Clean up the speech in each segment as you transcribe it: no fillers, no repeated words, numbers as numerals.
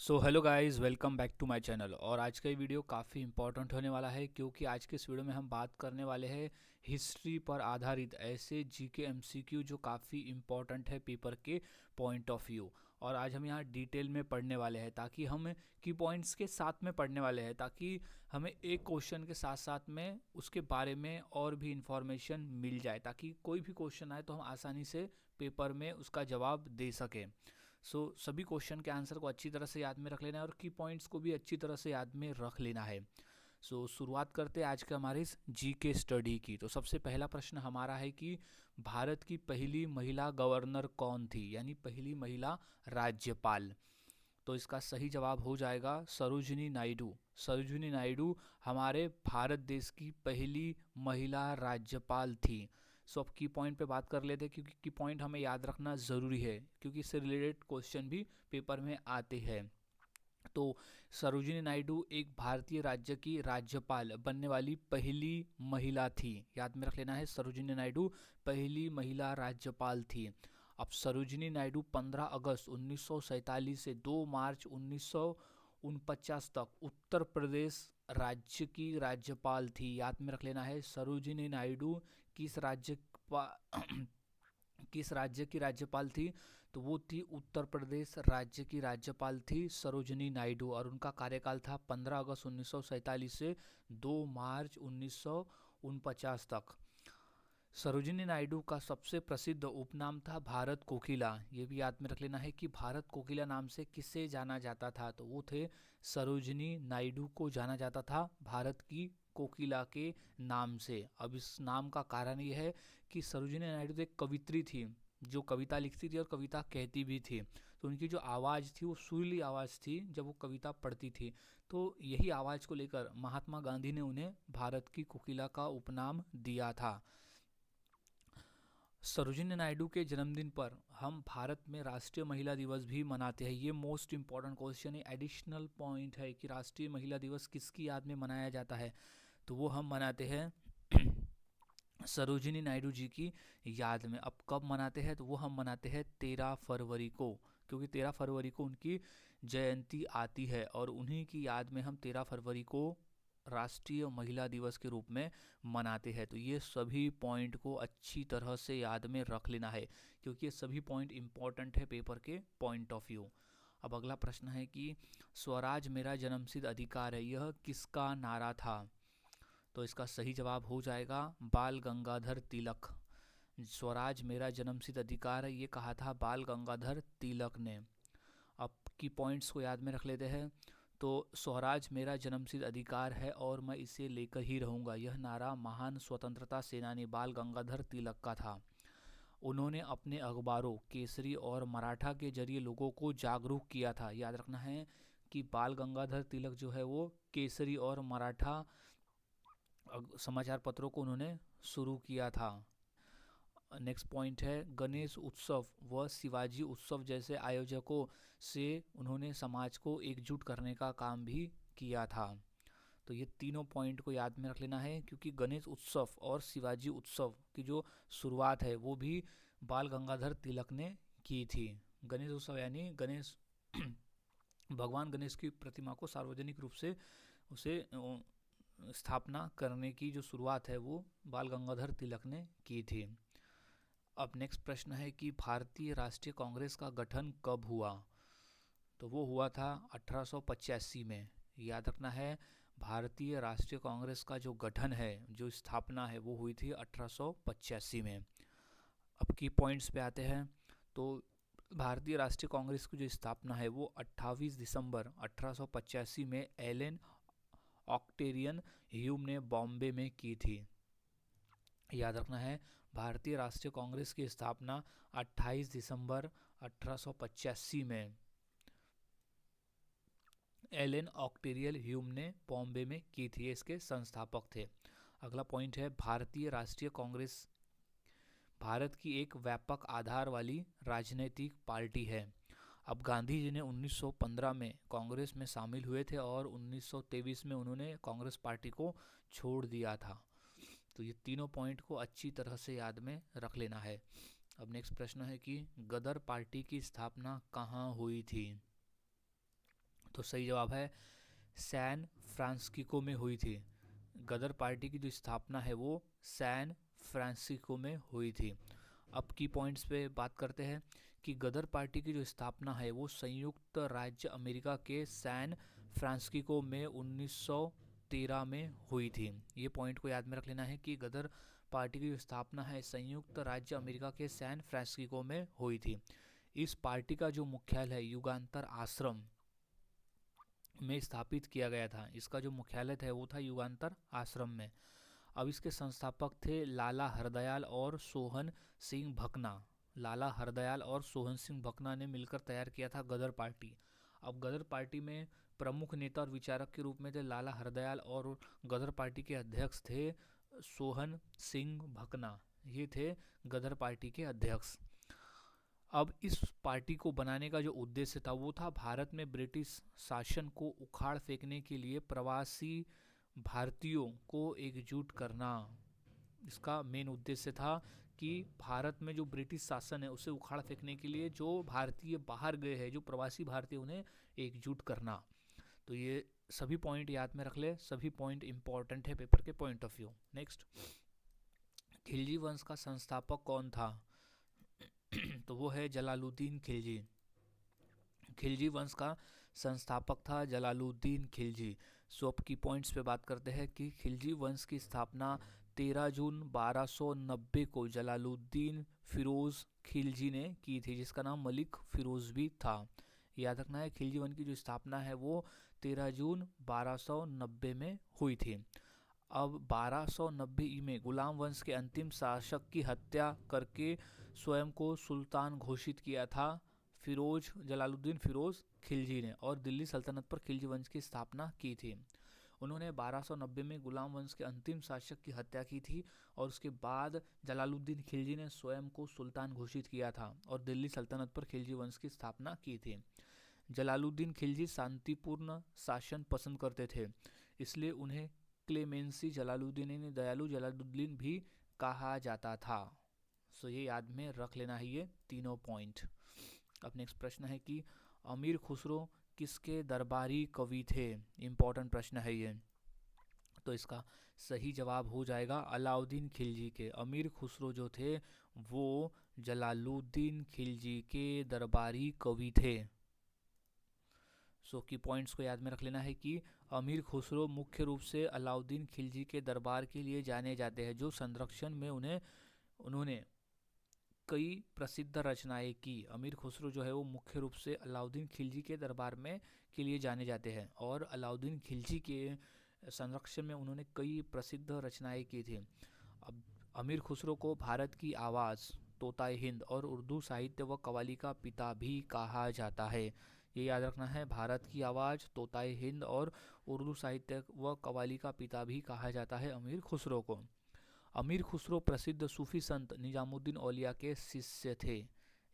So hello guys, welcome back to my channel. और आज का ये वीडियो काफ़ी इंपॉर्टेंट होने वाला है क्योंकि आज के इस वीडियो में हम बात करने वाले हैं हिस्ट्री पर आधारित ऐसे जीके एमसीक्यू जो काफ़ी इंपॉर्टेंट है पेपर के पॉइंट ऑफ व्यू। और आज हम यहाँ डिटेल में पढ़ने वाले हैं ताकि हम की पॉइंट्स के साथ में पढ़ने वाले हैं ताकि हमें एक क्वेश्चन के साथ साथ में उसके बारे में और भी इंफॉर्मेशन मिल जाए, ताकि कोई भी क्वेश्चन आए तो हम आसानी से पेपर में उसका जवाब दे सकें। सभी क्वेश्चन के आंसर को अच्छी तरह से याद में रख लेना है और की पॉइंट्स को भी अच्छी तरह से याद में रख लेना है। शुरुआत करते हैं आज के हमारे इस जी के स्टडी की। तो सबसे पहला प्रश्न हमारा है कि भारत की पहली महिला गवर्नर कौन थी, यानी पहली महिला राज्यपाल। तो इसका सही जवाब हो जाएगा सरोजिनी नायडू। सरोजिनी नायडू हमारे भारत देश की पहली महिला राज्यपाल थी। अब की पॉइंट पे बात कर लेते हैं क्योंकि की पॉइंट हमें याद रखना ज़रूरी है क्योंकि इससे रिलेटेड क्वेश्चन भी पेपर में आते हैं। तो सरोजिनी नायडू एक भारतीय राज्य की राज्यपाल बनने वाली पहली महिला थी। याद में रख लेना है, सरोजिनी नायडू पहली महिला राज्यपाल थी। अब सरोजिनी नायडू 15 अगस्त 1947 से 2 मार्च 1949 तक उत्तर प्रदेश राज्य की राज्यपाल थी। याद में रख लेना है, सरोजिनी नायडू किस राज्य किस राज्य की राज्यपाल थी। तो वो थी उत्तर प्रदेश राज्य की राज्यपाल थी सरोजिनी नायडू, और उनका कार्यकाल था 15 अगस्त 1947 से 2 मार्च 1949 तक। सरोजिनी नायडू का सबसे प्रसिद्ध उपनाम था भारत कोकिला। ये भी याद में रख लेना है कि भारत कोकिला नाम से किसे जाना जाता था। तो वो थे सरोजिनी नायडू को जाना जाता था भारत की कोकिला के नाम से। अब इस नाम का कारण ये है कि सरोजिनी नायडू एक कवित्री थी जो कविता लिखती थी और कविता कहती भी थी। तो उनकी जो आवाज़ थी वो सुरीली आवाज़ थी जब वो कविता पढ़ती थी। तो यही आवाज़ को लेकर महात्मा गांधी ने उन्हें भारत की कोकिला का उपनाम दिया था। सरोजिनी नायडू के जन्मदिन पर हम भारत में राष्ट्रीय महिला दिवस भी मनाते हैं। ये मोस्ट इम्पॉर्टेंट क्वेश्चन है, एडिशनल पॉइंट है कि राष्ट्रीय महिला दिवस किसकी याद में मनाया जाता है। तो वो हम मनाते हैं सरोजिनी नायडू जी की याद में। अब कब मनाते हैं, तो वो हम मनाते हैं 13 फरवरी को, क्योंकि 13 फरवरी को उनकी जयंती आती है और उन्हीं की याद में हम 13 फरवरी को राष्ट्रीय महिला दिवस के रूप में मनाते हैं। तो ये सभी पॉइंट को अच्छी तरह से याद में रख लेना है क्योंकि ये सभी पॉइंट इंपॉर्टेंट है पेपर के पॉइंट ऑफ व्यू। अब अगला प्रश्न है कि स्वराज मेरा जन्मसिद्ध अधिकार है, यह किसका नारा था। तो इसका सही जवाब हो जाएगा बाल गंगाधर तिलक। स्वराज मेरा जन्मसिद्ध अधिकार है, ये कहा था बाल गंगाधर तिलक ने। अब की पॉइंट्स को याद में रख लेते हैं। तो स्वराज मेरा जन्मसिद्ध अधिकार है और मैं इसे लेकर ही रहूँगा, यह नारा महान स्वतंत्रता सेनानी बाल गंगाधर तिलक का था। उन्होंने अपने अखबारों केसरी और मराठा के जरिए लोगों को जागरूक किया था। याद रखना है कि बाल गंगाधर तिलक जो है वो केसरी और मराठा समाचार पत्रों को उन्होंने शुरू किया था। नेक्स्ट पॉइंट है गणेश उत्सव व शिवाजी उत्सव जैसे आयोजकों से उन्होंने समाज को एकजुट करने का काम भी किया था। तो ये तीनों पॉइंट को याद में रख लेना है क्योंकि गणेश उत्सव और शिवाजी उत्सव की जो शुरुआत है वो भी बाल गंगाधर तिलक ने की थी। गणेश उत्सव यानी गणेश भगवान गणेश की प्रतिमा को सार्वजनिक रूप से उसे स्थापना करने की जो शुरुआत है वो बाल गंगाधर तिलक ने की थी। अब नेक्स्ट प्रश्न है कि भारतीय राष्ट्रीय कांग्रेस का गठन कब हुआ। तो वो हुआ था 1885 में। याद रखना है, भारतीय राष्ट्रीय कांग्रेस का जो गठन है, जो स्थापना है, वो हुई थी 1885 में। अब की पॉइंट्स पे आते हैं। तो भारतीय राष्ट्रीय कांग्रेस की जो स्थापना है वो 28 दिसंबर 1885 में एलन ऑक्टेरियन ह्यूम ने बॉम्बे में की थी। याद रखना है, भारतीय राष्ट्रीय कांग्रेस की स्थापना 28 दिसंबर 1885 में एलन ऑक्टेरियल ह्यूम ने बॉम्बे में की थी। इसके संस्थापक थे। अगला पॉइंट है भारतीय राष्ट्रीय कांग्रेस भारत की एक व्यापक आधार वाली राजनीतिक पार्टी है। अब गांधी जी ने 1915 में कांग्रेस में शामिल हुए थे और 1923 में उन्होंने कांग्रेस पार्टी को छोड़ दिया था। तो ये तीनों पॉइंट को अच्छी तरह से याद में रख लेना है। अब नेक्स्ट प्रश्न है कि गदर पार्टी की स्थापना कहाँ हुई थी। तो सही जवाब है सैन फ्रांसिस्को में हुई थी। गदर पार्टी की जो स्थापना है वो सैन फ्रांसिस्को में हुई थी। अब की पॉइंट्स पे बात करते हैं कि गदर पार्टी की जो स्थापना है वो संयुक्त राज्य अमेरिका के सैन फ्रांसिस्को में 1913 में हुई थी। ये पॉइंट को याद में रख लेना है कि गदर पार्टी की जो स्थापना है संयुक्त राज्य अमेरिका के सैन फ्रांसिस्को में हुई थी। इस पार्टी का जो मुख्यालय है युगांतर आश्रम में स्थापित किया गया था। इसका जो मुख्यालय था वो था युगांतर आश्रम में। अब इसके संस्थापक थे लाला हरदयाल और सोहन सिंह भकना। लाला हरदयाल और सोहन सिंह भकना ने मिलकर तैयार किया था गदर पार्टी। अब गदर पार्टी में प्रमुख नेता और विचारक के रूप में थे लाला हरदयाल और गदर पार्टी के अध्यक्ष थे सोहन सिंह भकना। ये थे गदर पार्टी के अध्यक्ष। अब इस पार्टी को बनाने का जो उद्देश्य था वो था भारत में ब्रिटिश शासन को उखाड़ फेंकने के लिए प्रवासी भारतीयों को एकजुट करना। इसका मेन उद्देश्य था कि भारत में जो ब्रिटिश शासन है उसे उखाड़ फेंकने के लिए जो भारतीय बाहर गए हैं, जो प्रवासी भारतीय, उन्हें एकजुट करना। तो ये सभी पॉइंट याद में रख ले, सभी पॉइंट इंपॉर्टेंट है पेपर के point of view. Next, Khilji वंश का संस्थापक कौन था? तो वो है जलालुद्दीन खिलजी। खिलजी वंश का संस्थापक था जलालुद्दीन खिलजी। सो अब की पॉइंट्स पे बात करते हैं कि खिलजी वंश की स्थापना 13 जून 1290 को जलालुद्दीन फिरोज खिलजी ने की थी, जिसका नाम मलिक फिरोज भी था। याद रखना है खिलजी वंश की जो स्थापना है वो 13 जून 1290 में हुई थी। अब 1290 में गुलाम वंश के अंतिम शासक की हत्या करके स्वयं को सुल्तान घोषित किया था जलालुद्दीन फिरोज खिलजी ने, और दिल्ली सल्तनत पर खिलजी वंश की स्थापना की थी। उन्होंने 1290 में गुलाम वंश के अंतिम शासक की हत्या की थी और उसके बाद जलालुद्दीन खिलजी ने स्वयं को सुल्तान घोषित किया था और दिल्ली सल्तनत पर खिलजी वंश की स्थापना की थी। जलालुद्दीन खिलजी शांतिपूर्ण शासन पसंद करते थे, इसलिए उन्हें क्लेमेंसी जलालुद्दीन यानी दयालु जलालुद्दीन भी कहा जाता था। सो ये याद में रख लेना है ये तीनों पॉइंट। अब नेक्स्ट प्रश्न है कि अमीर खुसरो किसके दरबारी कवि थे? इम्पोर्टेंट प्रश्न है ये। तो इसका सही जवाब हो जाएगा अलाउद्दीन खिलजी के। अमीर खुसरो जो थे वो जलालुद्दीन खिलजी के दरबारी कवि थे। सो की पॉइंट्स को याद में रख लेना है कि अमीर खुसरो मुख्य रूप से अलाउद्दीन खिलजी के दरबार के लिए जाने जाते हैं, जो संरक्षण में उन्होंने कई प्रसिद्ध रचनाएं की। अमीर खुसरो जो है वो मुख्य रूप से अलाउद्दीन खिलजी के दरबार में के लिए जाने जाते हैं और अलाउद्दीन खिलजी के संरक्षण में उन्होंने कई प्रसिद्ध रचनाएं की थी। अब अमीर खुसरो को भारत की आवाज़, तोताए हिंद और उर्दू साहित्य व कव्वाली का पिता भी कहा जाता है। ये याद रखना है, भारत की आवाज़, तोताए हिंद और उर्दू साहित्य व कव्वाली का पिता भी कहा जाता है अमीर खुसरो को। अमीर खुसरो प्रसिद्ध सूफी संत निजामुद्दीन औलिया के शिष्य थे।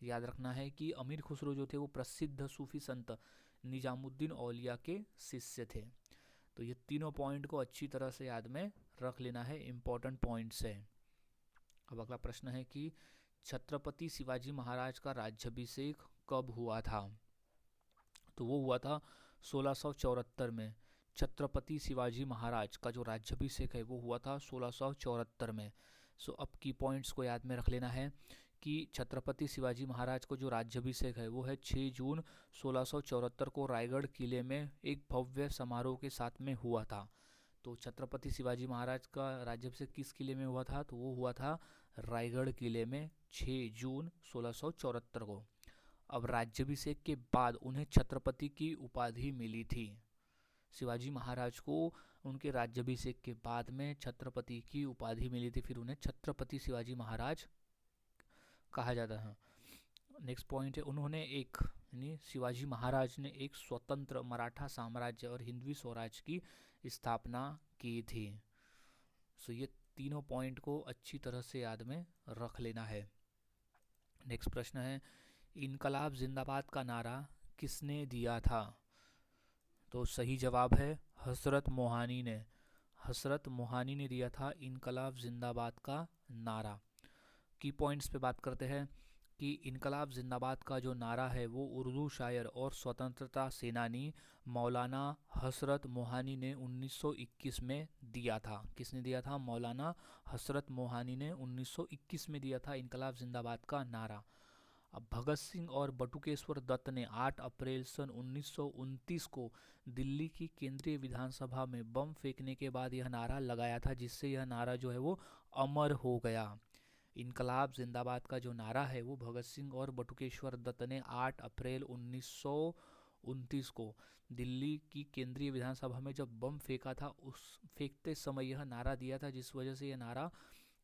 याद रखना है कि अमीर खुसरो जो थे वो प्रसिद्ध सूफी संत निजामुद्दीन औलिया के शिष्य थे। तो ये तीनों पॉइंट को अच्छी तरह से याद में रख लेना है, इम्पोर्टेंट पॉइंट्स है। अब अगला प्रश्न है कि छत्रपति शिवाजी महाराज का राज्याभिषेक कब हुआ था? तो वो हुआ था 1674 में। छत्रपति शिवाजी महाराज का जो राज्याभिषेक है वो हुआ था 1674 में। सो अब की पॉइंट्स को याद में रख लेना है कि छत्रपति शिवाजी महाराज को जो राज्याभिषेक है वो है 6 जून 1674 को रायगढ़ किले में एक भव्य समारोह के साथ में हुआ था। तो छत्रपति शिवाजी महाराज का राज्याभिषेक किस किले में हुआ था? तो वो हुआ था रायगढ़ किले में 6 जून 1674 को। अब राज्याभिषेक के बाद उन्हें छत्रपति की उपाधि मिली थी। शिवाजी महाराज को उनके राज्याभिषेक के बाद में छत्रपति की उपाधि मिली थी, फिर उन्हें छत्रपति शिवाजी महाराज कहा जाता है। नेक्स्ट पॉइंट है, उन्होंने शिवाजी महाराज ने एक स्वतंत्र मराठा साम्राज्य और हिंदवी स्वराज की स्थापना की थी। सो ये तीनों पॉइंट को अच्छी तरह से याद में रख लेना है। नेक्स्ट प्रश्न है, इनकलाब जिंदाबाद का नारा किसने दिया था? तो सही जवाब है हजरत मोहानी ने। हजरत मोहानी ने दिया था इनकलाब जिंदाबाद का नारा। की पॉइंट्स पे बात करते हैं कि इनकलाब जिंदाबाद का जो नारा है वो उर्दू शायर और स्वतंत्रता सेनानी मौलाना हसरत मोहानी ने 1921 में दिया था। किसने दिया था? मौलाना हसरत मोहानी ने 1921 में दिया था इनकलाब जिंदाबाद का नारा। अब भगत सिंह और बटुकेश्वर दत्त ने 8 अप्रैल सन 1929 को दिल्ली की केंद्रीय विधानसभा में बम फेंकने के बाद यह नारा लगाया था, जिससे यह नारा जो है वो अमर हो गया। इनकलाब जिंदाबाद का जो नारा है वो भगत सिंह और बटुकेश्वर दत्त ने 8 अप्रैल 1929 को दिल्ली की केंद्रीय विधानसभा में जब बम फेंका था, उस फेंकते समय यह नारा दिया था, जिस वजह से यह नारा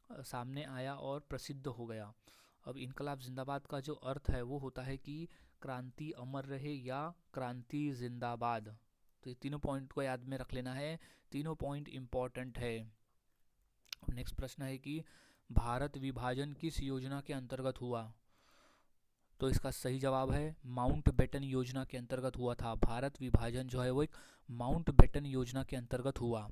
सामने आया और प्रसिद्ध हो गया। अब इनकलाब जिंदाबाद का जो अर्थ है वो होता है कि क्रांति अमर रहे या क्रांति जिंदाबाद। तो ये तीनों पॉइंट को याद में रख लेना है, तीनों पॉइंट इंपॉर्टेंट है। नेक्स्ट प्रश्न है कि भारत विभाजन किस योजना के अंतर्गत हुआ? तो इसका सही जवाब है माउंटबेटन योजना के अंतर्गत हुआ था। भारत विभाजन जो है वो एक माउंटबेटन योजना के अंतर्गत हुआ।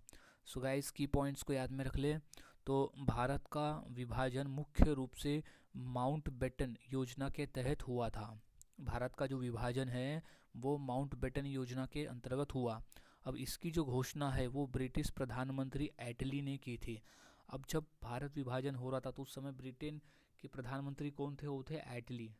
सो गाइस की पॉइंट्स को याद में रख ले। तो भारत का विभाजन मुख्य रूप से माउंटबेटन योजना के तहत हुआ था। भारत का जो विभाजन है वो माउंटबेटन योजना के अंतर्गत हुआ। अब इसकी जो घोषणा है वो ब्रिटिश प्रधानमंत्री एटली ने की थी। अब जब भारत विभाजन हो रहा था तो उस समय ब्रिटेन के प्रधानमंत्री कौन थे? वो थे एटली।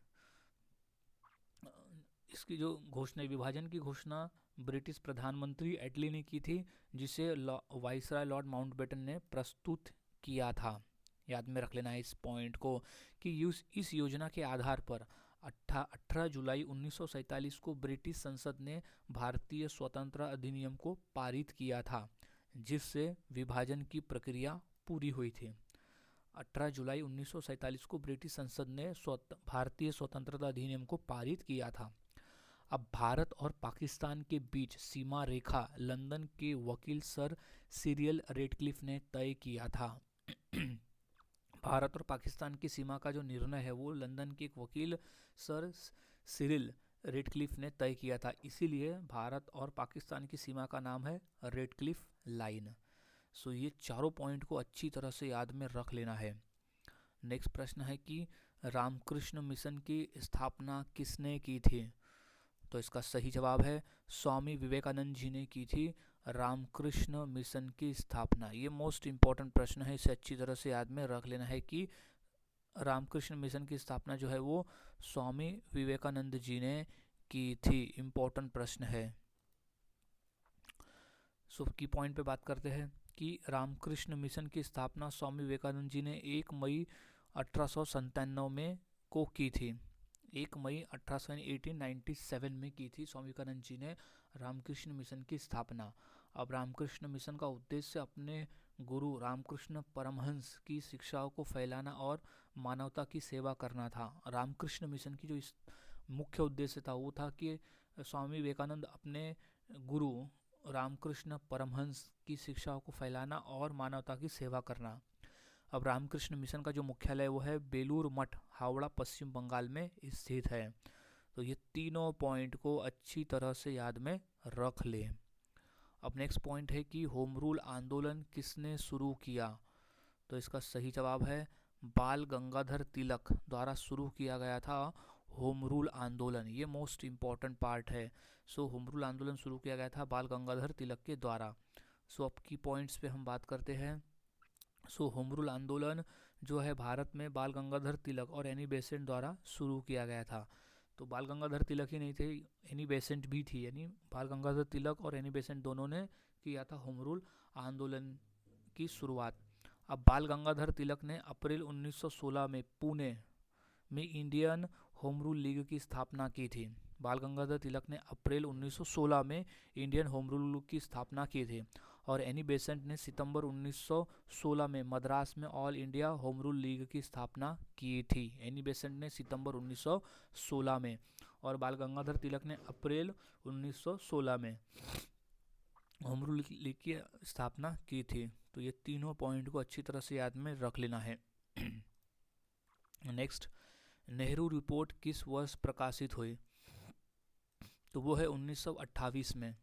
इसकी जो घोषणा, विभाजन की घोषणा ब्रिटिश प्रधानमंत्री एटली ने की थी, जिसे वाइसराय लॉर्ड माउंटबेटन ने प्रस्तुत किया था। याद में रख लेना है इस पॉइंट को कि इस योजना के आधार पर 18 जुलाई 1947 को ब्रिटिश संसद ने भारतीय स्वतंत्रता अधिनियम को पारित किया था, जिससे विभाजन की प्रक्रिया पूरी हुई थी। 18 जुलाई 1947 को ब्रिटिश संसद ने भारतीय स्वतंत्रता अधिनियम को पारित किया था। अब भारत और पाकिस्तान के बीच सीमा रेखा लंदन के वकील सर सिरिल रेडक्लिफ ने तय किया था। भारत और पाकिस्तान की सीमा का जो निर्णय है वो लंदन के एक वकील सर सिरिल रेडक्लिफ ने तय किया था। इसीलिए भारत और पाकिस्तान की सीमा का नाम है रेडक्लिफ लाइन। सो ये चारों पॉइंट को अच्छी तरह से याद में रख लेना है। नेक्स्ट प्रश्न है कि रामकृष्ण मिशन की स्थापना किसने की थी? तो इसका सही जवाब है स्वामी विवेकानंद जी ने की थी रामकृष्ण मिशन की स्थापना। ये मोस्ट इम्पॉर्टेंट प्रश्न है, इसे अच्छी तरह से याद में रख लेना है कि रामकृष्ण मिशन की स्थापना जो है वो स्वामी विवेकानंद जी ने की थी। इम्पोर्टेंट प्रश्न है। सो की पॉइंट पे बात करते हैं कि रामकृष्ण मिशन की स्थापना स्वामी विवेकानंद जी ने 1 मई 1897 में को की थी। 1 मई 1897 में की थी स्वामी विवेकानंद जी ने रामकृष्ण मिशन की स्थापना। अब रामकृष्ण मिशन का उद्देश्य अपने गुरु रामकृष्ण परमहंस की शिक्षाओं को फैलाना और मानवता की सेवा करना था। रामकृष्ण मिशन की जो इस मुख्य उद्देश्य था वो था कि स्वामी विवेकानंद अपने गुरु रामकृष्ण परमहंस की शिक्षाओं को फैलाना और मानवता की सेवा करना। अब रामकृष्ण मिशन का जो मुख्यालय वो है बेलूर मठ, हावड़ा, पश्चिम बंगाल में स्थित है। तो ये तीनों पॉइंट को अच्छी तरह से याद में रख ले। अब नेक्स्ट पॉइंट है कि होम रूल आंदोलन किसने शुरू किया? तो इसका सही जवाब है बाल गंगाधर तिलक द्वारा शुरू किया गया था होम रूल आंदोलन। ये मोस्ट इम्पॉर्टेंट पार्ट है। सो होम रूल आंदोलन शुरू किया गया था बाल गंगाधर तिलक के द्वारा। सो अब की पॉइंट्स पे हम बात करते हैं। सो होम रूल आंदोलन जो है भारत में बाल गंगाधर तिलक और एनी बेसेंट द्वारा शुरू किया गया था। तो बाल गंगाधर तिलक ही नहीं थे, एनी बेसेंट भी थी, यानी बाल गंगाधर तिलक और एनी बेसेंट दोनों ने किया था होम रूल आंदोलन की शुरुआत। अब बाल गंगाधर तिलक ने अप्रैल 1916 में पुणे में इंडियन होम रूल लीग की स्थापना की थी। बाल गंगाधर तिलक ने अप्रैल 1916 में इंडियन होम रूल की स्थापना की थी और एनी बेसेंट ने सितंबर 1916 में मद्रास में all India home rule league की स्थापना की थी। एनी बेसेंट ने सितंबर 1916 में और बाल गंगाधर तिलक ने अप्रैल 1916 में होम रूल लीग की स्थापना की थी। तो ये तीनों पॉइंट को अच्छी तरह से याद में रख लेना है। नेक्स्ट, नेहरू रिपोर्ट किस वर्ष प्रकाशित हुई? तो वो है 1928 में।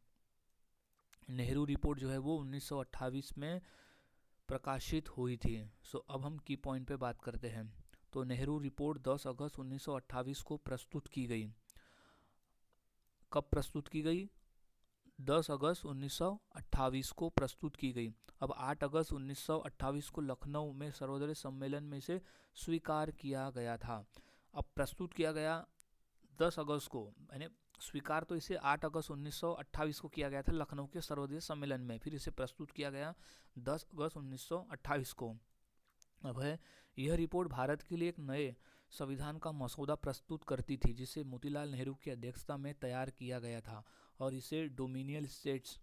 नेहरू रिपोर्ट जो है वो 1928 में प्रकाशित हुई थी। सो अब हम की पॉइंट पे बात करते हैं। तो नेहरू रिपोर्ट 10 अगस्त 1928 को प्रस्तुत की गई। कब प्रस्तुत की गई? 10 अगस्त 1928 को प्रस्तुत की गई। अब 8 अगस्त 1928 को लखनऊ में सर्वदलीय सम्मेलन में इसे स्वीकार किया गया था। अब प्रस्तुत किया गया 10 अगस्त को, यानी स्वीकार तो इसे 8 अगस्त 1928 को किया गया था लखनऊ के सर्वदलीय सम्मेलन में, फिर इसे प्रस्तुत किया गया 10 अगस्त 1928 को। अब है, यह रिपोर्ट भारत के लिए एक नए संविधान का मसौदा प्रस्तुत करती थी जिसे मोतीलाल नेहरू की अध्यक्षता में तैयार किया गया था और इसे डोमिनियन स्टेट्स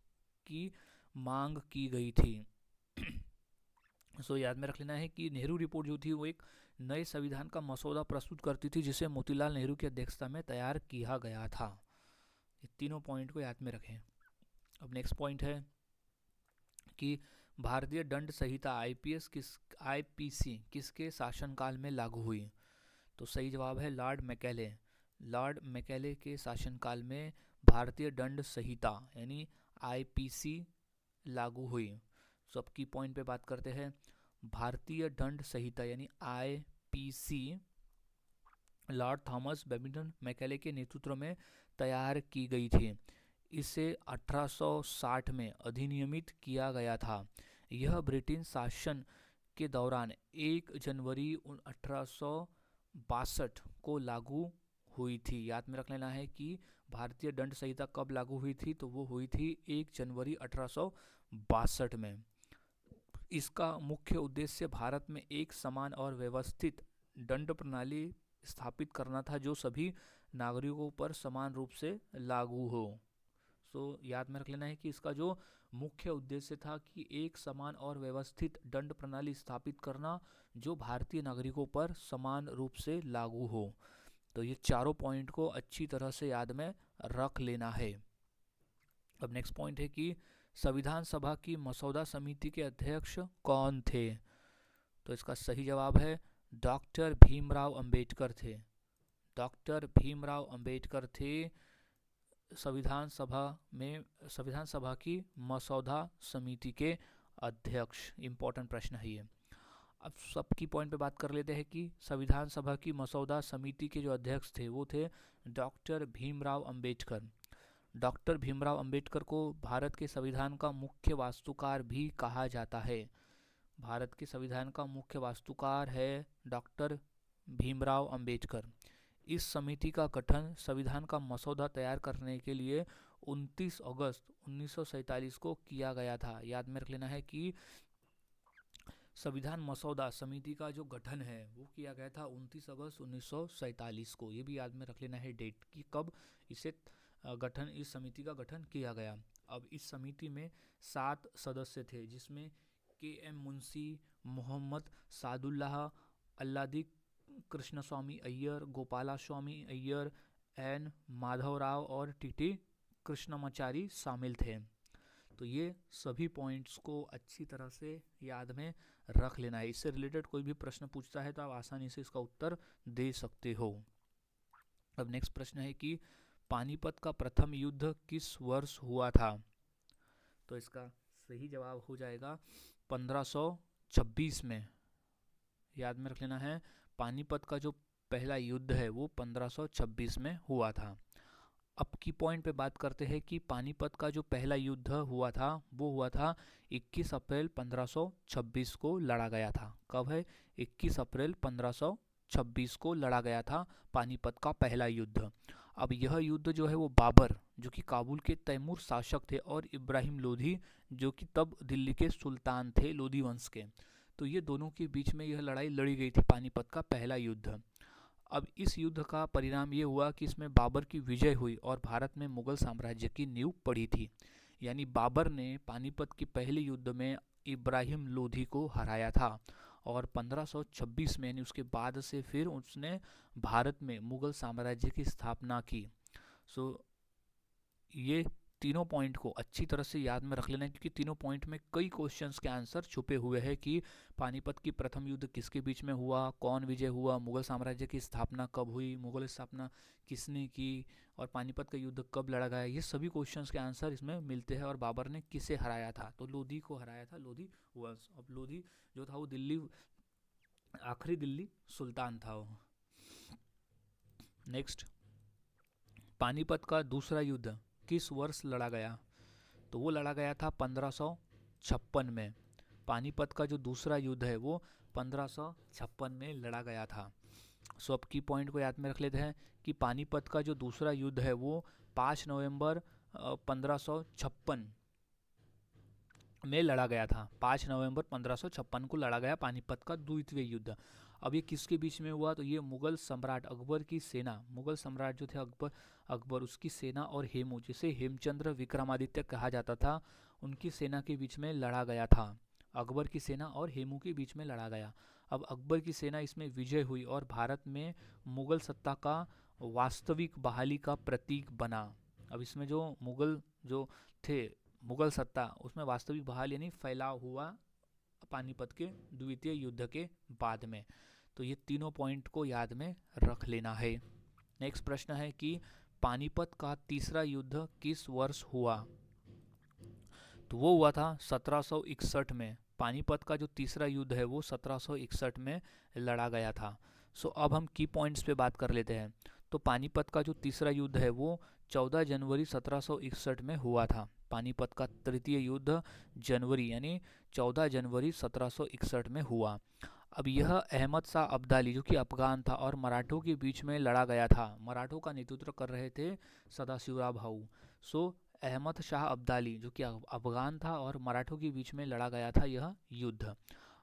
की मांग की गई थी। सो याद में रख लेना है कि नेहरू रिपोर्ट जो थी वो एक नए संविधान का मसौदा प्रस्तुत करती थी जिसे मोतीलाल नेहरू की अध्यक्षता में तैयार किया गया था। ये तीनों पॉइंट को याद में रखें। अब नेक्स्ट पॉइंट है कि भारतीय दंड संहिता आईपीसी किसके शासनकाल में लागू हुई? तो सही जवाब है लॉर्ड मैकेले। लॉर्ड मैकेले के शासनकाल में भारतीय दंड संहिता यानी आईपीसी लागू हुई। सब की पॉइंट पे बात करते हैं। भारतीय दंड संहिता यानी आईपीसी लॉर्ड थॉमस बैबिंगटन मैकेले के नेतृत्व में तैयार की गई थी। इसे 1860 में अधिनियमित किया गया था। यह ब्रिटिश शासन के दौरान 1 जनवरी 1862 को लागू हुई थी। याद में रख लेना है कि भारतीय दंड संहिता कब लागू हुई थी, तो वो हुई थी 1 जनवरी 1862 में। इसका मुख्य उद्देश्य भारत में एक समान और व्यवस्थित दंड प्रणाली स्थापित करना था जो सभी नागरिकों पर समान रूप से लागू हो। याद में रख लेना है कि इसका जो मुख्य उद्देश्य था कि एक समान और व्यवस्थित दंड प्रणाली स्थापित करना जो भारतीय नागरिकों पर समान रूप से लागू हो। तो ये चारों पॉइंट को अच्छी तरह से याद में रख लेना है। अब नेक्स्ट पॉइंट है कि संविधान सभा की मसौदा समिति के अध्यक्ष कौन थे? तो इसका सही जवाब है डॉक्टर भीमराव अंबेडकर थे। डॉक्टर भीमराव अंबेडकर थे संविधान सभा की मसौदा समिति के अध्यक्ष। इंपॉर्टेंट प्रश्न है ये। अब सबकी पॉइंट पे बात कर लेते हैं कि संविधान सभा की मसौदा समिति के जो अध्यक्ष थे वो थे डॉक्टर भीमराव अंबेडकर। डॉक्टर भीमराव अंबेडकर को भारत के संविधान का मुख्य वास्तुकार भी कहा जाता है। भारत के संविधान का मुख्य वास्तुकार है डॉक्टर भीमराव अंबेडकर। इस समिति का गठन संविधान का मसौदा तैयार करने के लिए 29 अगस्त 1947 को किया गया था। याद में रख लेना है कि संविधान मसौदा समिति का जो गठन है वो किया गया था 29 अगस्त 1947 को। ये भी याद में रख लेना है डेट कि कब इस समिति का गठन किया गया। अब इस समिति में 7 सदस्य थे जिसमें के.एम. मुंशी, मोहम्मद सादुल्लाह, अल्लादी कृष्णस्वामी अय्यर, गोपालास्वामी अय्यर, एन माधवराव और टी.टी. कृष्णमाचारी शामिल थे। तो ये सभी पॉइंट्स को अच्छी तरह से याद में रख लेना है। इससे रिलेटेड कोई भी प्रश्न पूछता है तो आप आसानी से इसका उत्तर दे सकते हो। अब नेक्स्ट प्रश्न है कि पानीपत का प्रथम युद्ध किस वर्ष हुआ था? तो इसका सही जवाब हो जाएगा 1526 में। याद में रख लेना है पानीपत का जो पहला युद्ध है वो 1526 में हुआ था। अब की पॉइंट पे बात करते हैं कि पानीपत का जो पहला युद्ध हुआ था वो हुआ था 21 अप्रैल 1526 को लड़ा गया था। कब है? 21 अप्रैल 1526 को लड़ा गया था पानीपत का पहला युद्ध। अब यह युद्ध जो है वो बाबर जो कि काबुल के तैमूर शासक थे और इब्राहिम लोधी जो कि तब दिल्ली के सुल्तान थे लोधी वंश के, तो ये दोनों के बीच में यह लड़ाई लड़ी गई थी पानीपत का पहला युद्ध। अब इस युद्ध का परिणाम ये हुआ कि इसमें बाबर की विजय हुई और भारत में मुगल साम्राज्य की नींव पड़ी थी। यानी बाबर ने पानीपत के पहले युद्ध में इब्राहिम लोधी को हराया था और 1526 में उसके बाद से फिर उसने भारत में मुगल साम्राज्य की स्थापना की। ये तीनों पॉइंट को अच्छी तरह से याद में रख लेना है क्योंकि तीनों पॉइंट में कई क्वेश्चंस के आंसर छुपे हुए हैं कि पानीपत की प्रथम युद्ध किसके बीच में हुआ, कौन विजय हुआ, मुगल साम्राज्य की स्थापना कब हुई, मुगल स्थापना किसने की और पानीपत का युद्ध कब लड़ा गया। ये सभी क्वेश्चंस के आंसर इसमें मिलते हैं। और बाबर ने किसे हराया था? तो लोधी को हराया था, लोधी वंश। अब लोधी जो था वो दिल्ली आखिरी दिल्ली सुल्तान था वो। नेक्स्ट, पानीपत का दूसरा युद्ध किस वर्ष लड़ा गया? तो वो लड़ा गया था 1556 में। पानीपत का जो दूसरा युद्ध है वो 1556 में लड़ा गया था। सो अब की पॉइंट को याद में रख लेते हैं कि पानीपत का जो दूसरा युद्ध है वो 5 नवंबर 1556 में लड़ा गया था। 5 नवंबर 1556 को लड़ा गया पानीपत का द्वितीय युद्ध। अब ये किसके बीच में हुआ? तो ये मुगल सम्राट अकबर की सेना, मुगल सम्राट जो थे अकबर उसकी सेना और हेमू, जिसे हेमचंद्र विक्रमादित्य कहा जाता था, उनकी सेना के बीच में लड़ा गया था। अकबर की सेना और हेमू के बीच में लड़ा गया। अब अकबर की सेना इसमें विजय हुई और भारत में मुगल सत्ता का वास्तविक बहाली का प्रतीक बना। अब इसमें जो मुगल जो थे, मुगल सत्ता, उसमें वास्तविक बहाल यानी फैलाव हुआ पानीपत के द्वितीय युद्ध के बाद में। तो ये तीनों पॉइंट को याद में रख लेना है। नेक्स्ट प्रश्न है कि पानीपत का तीसरा युद्ध किस वर्ष हुआ? तो वो हुआ था 1761 में। पानीपत का जो तीसरा युद्ध है वो 1761 में लड़ा गया था। सो अब हम की पॉइंट्स पे बात कर लेते हैं। तो पानीपत का जो तीसरा युद्ध है वो 14 जनवरी 1761 में हुआ था। पानीपत का तृतीय युद्ध जनवरी यानी 14 जनवरी 1761 में हुआ। अब यह अहमद शाह अब्दाली जो कि अफगान था और मराठों के बीच में लड़ा गया था। मराठों का नेतृत्व कर रहे थे सदाशिवराव भाऊ। सो अहमद शाह अब्दाली जो कि अफगान था और मराठों के बीच में लड़ा गया था यह युद्ध।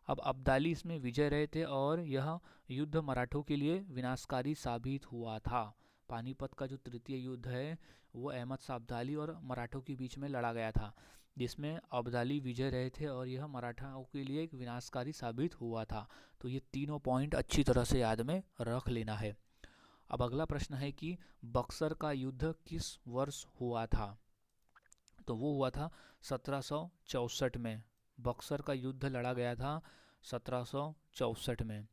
अब अब्दाली इसमें विजय रहे थे और यह युद्ध मराठों के लिए विनाशकारी साबित हुआ था। पानीपत का जो तृतीय युद्ध है वो अहमद शाह अब्दाली और मराठों के बीच में लड़ा गया था, जिसमें अब्दाली विजय रहे थे और यह मराठाओं के लिए एक विनाशकारी साबित हुआ था। तो ये तीनों पॉइंट अच्छी तरह से याद में रख लेना है। अब अगला प्रश्न है कि बक्सर का युद्ध किस वर्ष हुआ था? तो वो हुआ था 1764 में। बक्सर का युद्ध लड़ा गया था 1764 में।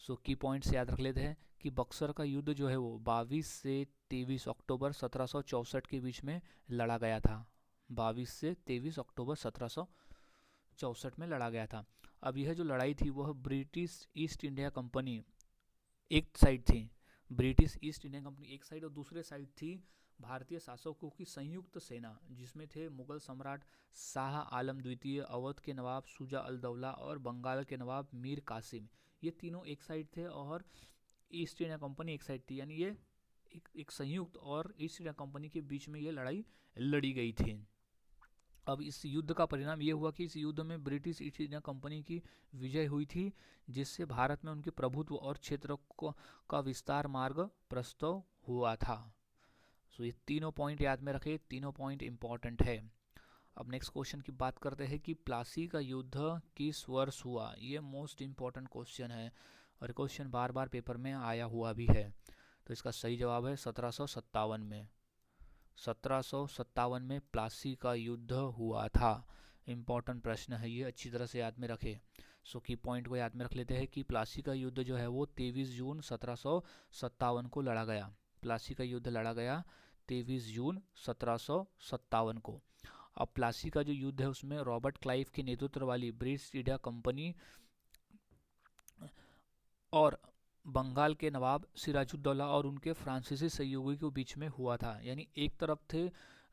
सो की पॉइंट्स याद रख लेते हैं कि बक्सर का युद्ध जो है वो 22 से 23 अक्टूबर 1764 के बीच में लड़ा गया था। 22 से 23 अक्टूबर 1764 में लड़ा गया था। अब यह जो लड़ाई थी वह ब्रिटिश ईस्ट इंडिया कंपनी एक साइड थी, ब्रिटिश ईस्ट इंडिया कंपनी एक साइड, और दूसरे साइड थी भारतीय शासकों की संयुक्त सेना, जिसमें थे मुगल सम्राट शाह आलम द्वितीय, अवध के नवाब शुजा अल दौला और बंगाल के नवाब मीर कासिम। ये तीनों एक साइड थे और ईस्ट इंडिया कंपनी एक साइड थी, यानी ये एक संयुक्त और ईस्ट इंडिया कंपनी के बीच में ये लड़ाई लड़ी गई थी। अब इस युद्ध का परिणाम ये हुआ कि इस युद्ध में ब्रिटिश ईस्ट इंडिया कंपनी की विजय हुई थी, जिससे भारत में उनके प्रभुत्व और क्षेत्र का विस्तार मार्ग प्रस्तुत हुआ था। सो ये तीनों पॉइंट याद में रखें, तीनों पॉइंट इंपॉर्टेंट है। अब नेक्स्ट क्वेश्चन की बात करते हैं कि प्लासी का युद्ध किस वर्ष हुआ? ये मोस्ट इंपॉर्टेंट क्वेश्चन है और क्वेश्चन बार बार पेपर में आया हुआ भी है। तो इसका सही जवाब है 1757 में। 1757 में प्लासी का युद्ध हुआ था। इम्पॉर्टेंट प्रश्न है ये, अच्छी तरह से याद में रखें। सो की पॉइंट को याद में रख लेते हैं कि प्लासी का युद्ध जो है वो 23 जून 1757 को लड़ा गया। प्लासी का युद्ध लड़ा गया 23 जून 1757 को। अब प्लासी का जो युद्ध है उसमें रॉबर्ट क्लाइव के नेतृत्व वाली ब्रिटिश इंडिया कंपनी और बंगाल के नवाब सिराजुद्दौला और उनके फ्रांसीसी सहयोगी के बीच में हुआ था। यानी एक तरफ थे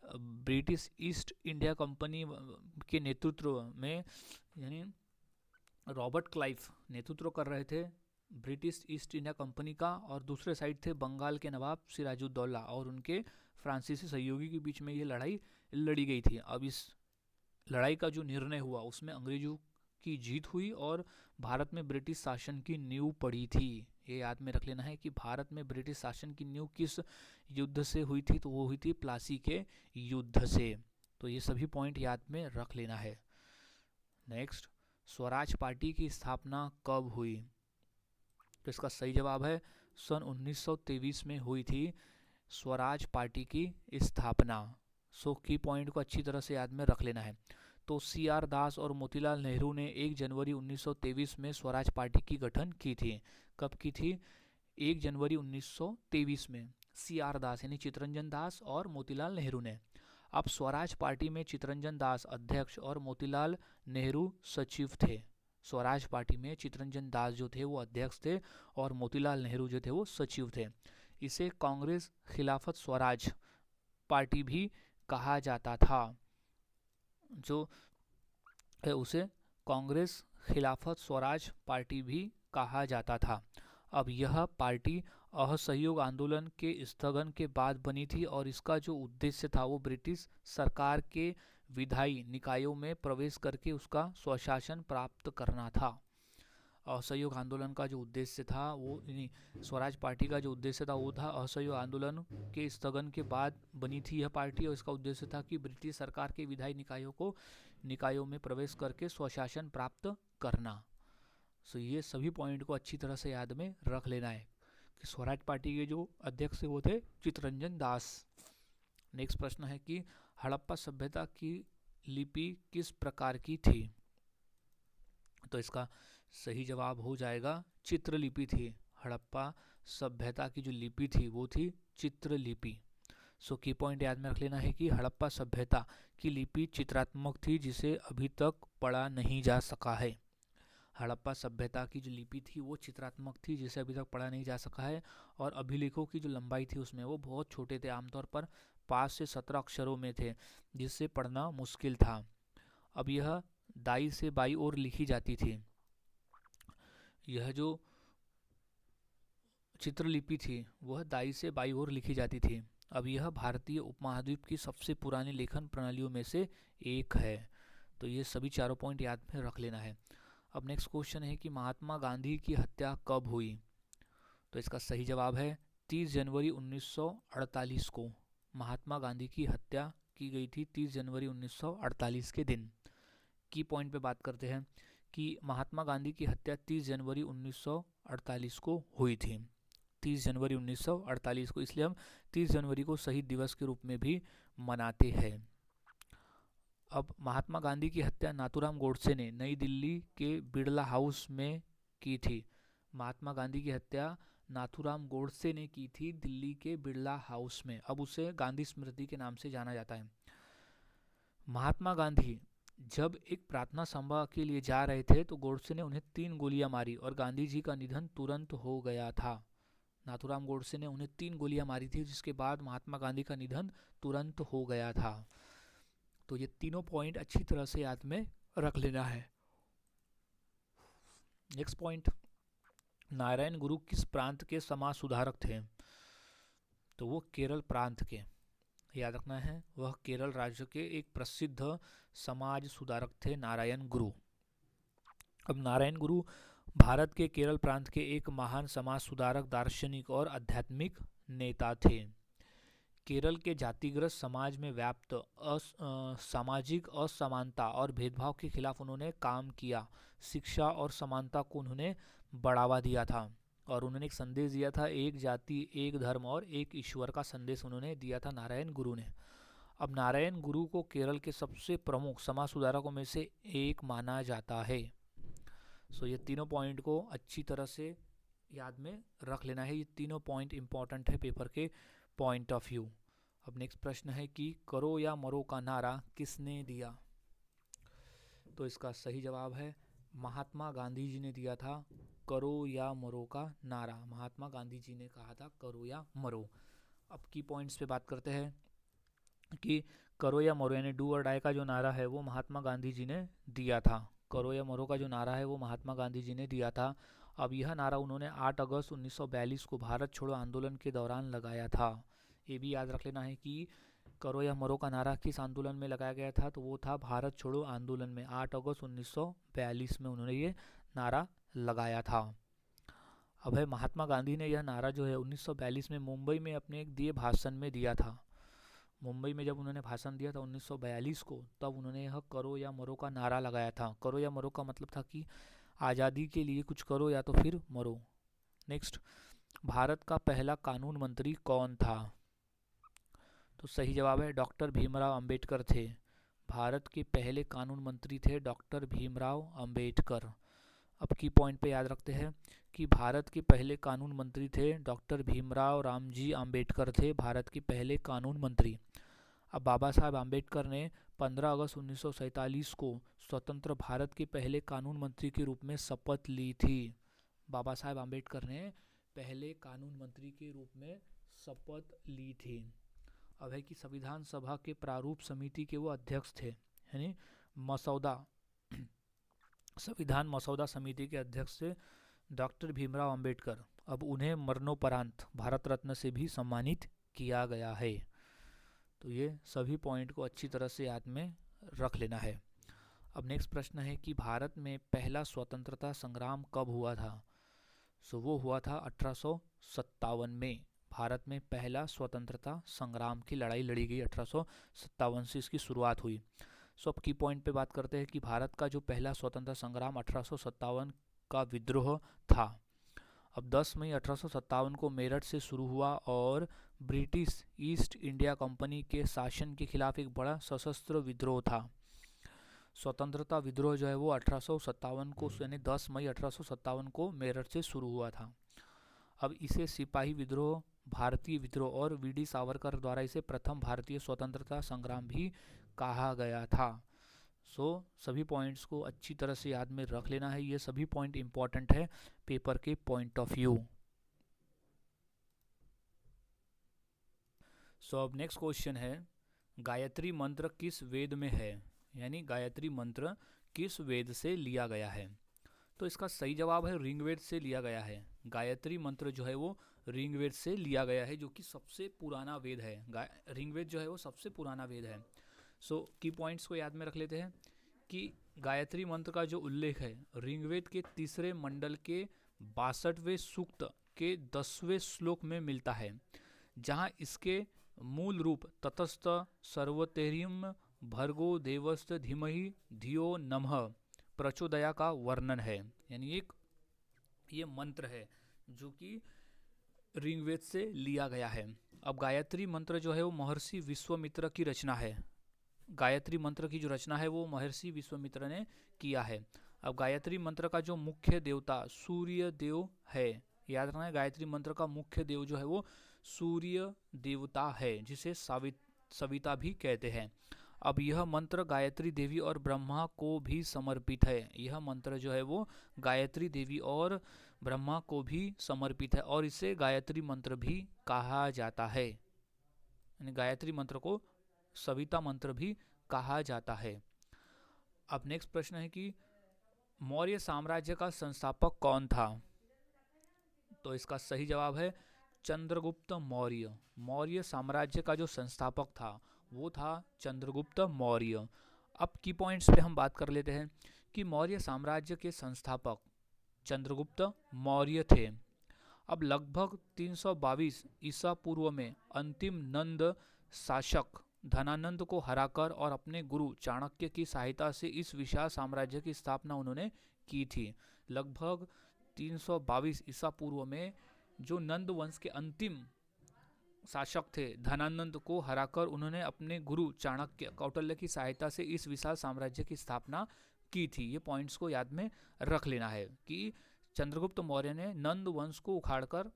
ब्रिटिश ईस्ट इंडिया कंपनी के नेतृत्व में, यानी रॉबर्ट क्लाइव नेतृत्व कर रहे थे ब्रिटिश ईस्ट इंडिया कंपनी का, और दूसरे साइड थे बंगाल के नवाब सिराजुद्दौला और उनके फ्रांसीसी सहयोगी के बीच में ये लड़ाई लड़ी गई थी। अब इस लड़ाई का जो निर्णय हुआ उसमें अंग्रेजों की जीत हुई और भारत में ब्रिटिश शासन की नींव पड़ी थी। ये याद में रख लेना है कि भारत में ब्रिटिश शासन की नींव किस युद्ध से हुई थी? तो वो हुई थी प्लासी के युद्ध से। तो ये सभी पॉइंट याद में रख लेना है। नेक्स्ट, स्वराज पार्टी की स्थापना कब हुई? तो इसका सही जवाब है सन 1923 में हुई थी स्वराज पार्टी की स्थापना। सो की पॉइंट को अच्छी तरह से याद में रख लेना है। तो सी आर दास और मोतीलाल नेहरू ने 1 जनवरी 1923 में स्वराज पार्टी की गठन की थी। कब की थी? 1 जनवरी 1923 में सी आर दास यानी चितरंजन दास और मोतीलाल नेहरू ने। अब स्वराज पार्टी में चितरंजन दास अध्यक्ष और मोतीलाल नेहरू सचिव थे। स्वराज पार्टी में चितरंजन दास जो थे वो अध्यक्ष थे और मोतीलाल नेहरू जो थे वो सचिव थे। इसे कांग्रेस खिलाफत स्वराज पार्टी भी कहा जाता था। जो है उसे कांग्रेस खिलाफत स्वराज पार्टी भी कहा जाता था। अब यह पार्टी असहयोग आंदोलन के स्थगन के बाद बनी थी और इसका जो उद्देश्य था वो ब्रिटिश सरकार के विधायी निकायों में प्रवेश करके उसका स्वशासन प्राप्त करना था। असहयोग आंदोलन का जो उद्देश्य था वो स्वराज पार्टी का जो उद्देश्य था वो था असहयोग आंदोलन के स्थगन के बाद बनी थी यह पार्टी और इसका उद्देश्य था कि ब्रिटिश सरकार के विधायी निकायों में प्रवेश करके स्वशासन प्राप्त करना। सो ये सभी पॉइंट को अच्छी तरह से याद में रख लेना है कि स्वराज पार्टी के जो अध्यक्ष वो थे चितरंजन दास। नेक्स्ट प्रश्न है कि हड़प्पा सभ्यता की लिपि किस प्रकार की थी? तो इसका सही जवाब हो जाएगा चित्रलिपि थी। हड़प्पा सभ्यता की जो लिपि थी वो थी चित्रलिपि। सो की पॉइंट याद में रख लेना है कि हड़प्पा सभ्यता की लिपि चित्रात्मक थी जिसे अभी तक पढ़ा नहीं जा सका है। हड़प्पा सभ्यता की जो लिपि थी वो चित्रात्मक थी जिसे अभी तक पढ़ा नहीं जा सका है और अभिलेखों की जो लंबाई थी उसमें वो बहुत छोटे थे, आमतौर पर 5 से 17 अक्षरों में थे जिससे पढ़ना मुश्किल था। अब यह दाई से बाई ओर लिखी जाती थी। यह जो चित्रलिपि थी वह दाई से बाई ओर लिखी जाती थी। अब यह भारतीय उपमहाद्वीप की सबसे पुरानी लेखन प्रणालियों में से एक है। तो ये सभी चारों पॉइंट याद में रख लेना है। अब नेक्स्ट क्वेश्चन है कि महात्मा गांधी की हत्या कब हुई? तो इसका सही जवाब है 30 जनवरी 1948 को महात्मा गांधी की हत्या की गई थी 30 जनवरी 1948 के दिन। की पॉइंट पे बात करते हैं कि महात्मा गांधी की हत्या 30 जनवरी 1948 को हुई थी। 30 जनवरी 1948 को, इसलिए हम 30 जनवरी को शहीद दिवस के रूप में भी मनाते हैं। अब महात्मा गांधी की हत्या नाथूराम गोडसे ने नई दिल्ली के बिड़ला हाउस में की थी। महात्मा गांधी की हत्या नाथूराम गोडसे ने की थी दिल्ली के बिड़ला हाउस में। अब उसे गांधी स्मृति के नाम से जाना जाता है। महात्मा गांधी जब एक प्रार्थना सभा के लिए जा रहे थे तो गोडसे ने उन्हें 3 गोलियां मारी और गांधी जी का निधन तुरंत हो गया था। नाथूराम गोडसे ने उन्हें 3 गोलियां मारी थी जिसके बाद महात्मा गांधी का निधन तुरंत हो गया था। तो ये तीनों पॉइंट अच्छी तरह से याद में रख लेना है। नेक्स्ट पॉइंट, नारायण गुरु किस प्रांत के समाज सुधारक थे? तो वो केरल प्रांत के, याद रखना है, वह केरल राज्य के एक प्रसिद्ध समाज सुधारक थे नारायण गुरु। अब नारायण गुरु भारत के केरल प्रांत के एक महान समाज सुधारक, दार्शनिक और आध्यात्मिक नेता थे। केरल के जातिग्रस्त समाज में व्याप्त सामाजिक असमानता और भेदभाव के खिलाफ उन्होंने काम किया। शिक्षा और समानता को उन्होंने बढ़ावा दिया था और उन्होंने एक संदेश दिया था, एक जाति एक धर्म और एक ईश्वर का संदेश उन्होंने दिया था नारायण गुरु ने। अब नारायण गुरु को केरल के सबसे प्रमुख समाज सुधारकों में से एक माना जाता है। सो ये तीनों पॉइंट को अच्छी तरह से याद में रख लेना है। ये तीनों पॉइंट इंपॉर्टेंट है पेपर के पॉइंट ऑफ व्यू। अब नेक्स्ट प्रश्न है कि करो या मरो का नारा किसने दिया? तो इसका सही जवाब है महात्मा गांधी जी ने दिया था करो या मरो का नारा। महात्मा गांधी जी ने कहा था करो या मरो। अब की पॉइंट्स पे बात करते हैं कि करो या मरो यानी डू और डाई का जो नारा है वो महात्मा गांधी जी ने दिया था। करो या मरो का जो नारा है वो महात्मा गांधी जी ने दिया था। अब यह नारा उन्होंने 8 अगस्त 1942 को भारत छोड़ो आंदोलन के दौरान लगाया था। ये भी याद रख लेना है कि करो या मरो का नारा किस आंदोलन में लगाया गया था? तो वो था भारत छोड़ो आंदोलन में। 8 अगस्त 1942 में उन्होंने ये नारा लगाया था। अब है महात्मा गांधी ने यह नारा जो है 1942 में मुंबई में अपने एक दिए भाषण में दिया था। मुंबई में जब उन्होंने भाषण दिया था 1942 को, तब उन्होंने यह करो या मरो का नारा लगाया था। करो या मरो का मतलब था कि आज़ादी के लिए कुछ करो या तो फिर मरो। नेक्स्ट, भारत का पहला कानून मंत्री कौन था? तो सही जवाब है डॉक्टर भीमराव अंबेडकर थे। भारत के पहले कानून मंत्री थे डॉक्टर भीमराव अंबेडकर। अब की पॉइंट पे याद रखते हैं कि भारत के पहले कानून मंत्री थे डॉक्टर भीमराव रामजी अंबेडकर थे भारत के पहले कानून मंत्री। अब बाबा साहब आम्बेडकर ने 15 अगस्त 1947 को स्वतंत्र भारत के पहले कानून मंत्री के रूप में शपथ ली थी। बाबा साहब आम्बेडकर ने पहले कानून मंत्री के रूप में शपथ ली थी। अब है कि संविधान सभा के प्रारूप समिति के वो अध्यक्ष थे, यानी मसौदा संविधान मसौदा समिति के अध्यक्ष थे डॉक्टर भीमराव अंबेडकर। अब उन्हें मरणोपरांत भारत रत्न से भी सम्मानित किया गया है। तो ये सभी पॉइंट को अच्छी तरह से याद में रख लेना है। अब नेक्स्ट प्रश्न है कि भारत में पहला स्वतंत्रता संग्राम कब हुआ था। सो वो हुआ था 1857 में। भारत में पहला स्वतंत्रता संग्राम की लड़ाई लड़ी गई 1857 से इसकी शुरुआत हुई। सो अब की पॉइंट पे बात करते हैं कि भारत का जो पहला स्वतंत्रता संग्राम 1857 का विद्रोह था। अब 10 मई 1857 को मेरठ से शुरू हुआ और ब्रिटिश ईस्ट इंडिया कंपनी के शासन के खिलाफ एक बड़ा सशस्त्र विद्रोह था। स्वतंत्रता विद्रोह जो है वो 1857 को यानी 10 मई 1857 को मेरठ से शुरू हुआ था। अब इसे सिपाही विद्रोह, भारतीय विद्रोह और वीडी सावरकर द्वारा इसे प्रथम भारतीय स्वतंत्रता संग्राम भी कहा गया था। सभी पॉइंट्स को अच्छी तरह से याद में रख लेना है। ये सभी पॉइंट इंपॉर्टेंट है पेपर के पॉइंट ऑफ व्यू। अब नेक्स्ट क्वेश्चन है, गायत्री मंत्र किस वेद में है, यानी गायत्री मंत्र किस वेद से लिया गया है। तो इसका सही जवाब है ऋग्वेद से लिया गया है। गायत्री मंत्र जो है वो ऋग्वेद से लिया गया है, जो कि सबसे पुराना वेद है। ऋग्वेद जो है वो सबसे पुराना वेद है। की पॉइंट्स को याद में रख लेते हैं कि गायत्री मंत्र का जो उल्लेख है ऋग्वेद के तीसरे मंडल के 62वें सूक्त के 10वें श्लोक में मिलता है, जहाँ इसके मूल रूप ततस्थ सर्वतेरियम भर्गो देवस्त धीमहि धियो नमः प्रचोदया का वर्णन है। यानी एक ये मंत्र है जो कि ऋग्वेद से लिया गया है। अब गायत्री मंत्र जो है वो महर्षि विश्वामित्र की रचना है। गायत्री मंत्र की जो रचना है वो महर्षि विश्वामित्र ने किया है। अब गायत्री मंत्र का जो मुख्य देवता सूर्य देव है, याद रखना है गायत्री मंत्र का मुख्य देव जो है वो सूर्य देवता है, जिसे सविता भी कहते हैं। अब यह मंत्र गायत्री देवी और ब्रह्मा को भी समर्पित है। यह मंत्र जो है वो गायत्री देवी और ब्रह्मा को भी समर्पित है और इसे गायत्री मंत्र भी कहा जाता है। यानी गायत्री मंत्र को सविता मंत्र भी कहा जाता है। अब नेक्स्ट प्रश्न है कि मौर्य साम्राज्य का संस्थापक कौन था। तो इसका सही जवाब है चंद्रगुप्त मौर्य। मौर्य साम्राज्य का जो संस्थापक था वो था चंद्रगुप्त मौर्य। अब की पॉइंट्स पे हम बात कर लेते हैं कि मौर्य साम्राज्य के संस्थापक चंद्रगुप्त मौर्य थे। अब लगभग 322 ईसा पूर्व में अंतिम नंद शासक धनानंद को हराकर और अपने गुरु चाणक्य की सहायता से इस विशाल साम्राज्य की स्थापना उन्होंने की थी। लगभग 322 ईसा पूर्व में जो नंद वंश के अंतिम शासक थे धनानंद को हराकर उन्होंने अपने गुरु चाणक्य कौटिल्य की सहायता से इस विशाल साम्राज्य की स्थापना की थी। ये पॉइंट्स को याद में रख लेना है कि चंद्रगुप्त मौर्य ने नंद वंश को उखाड़कर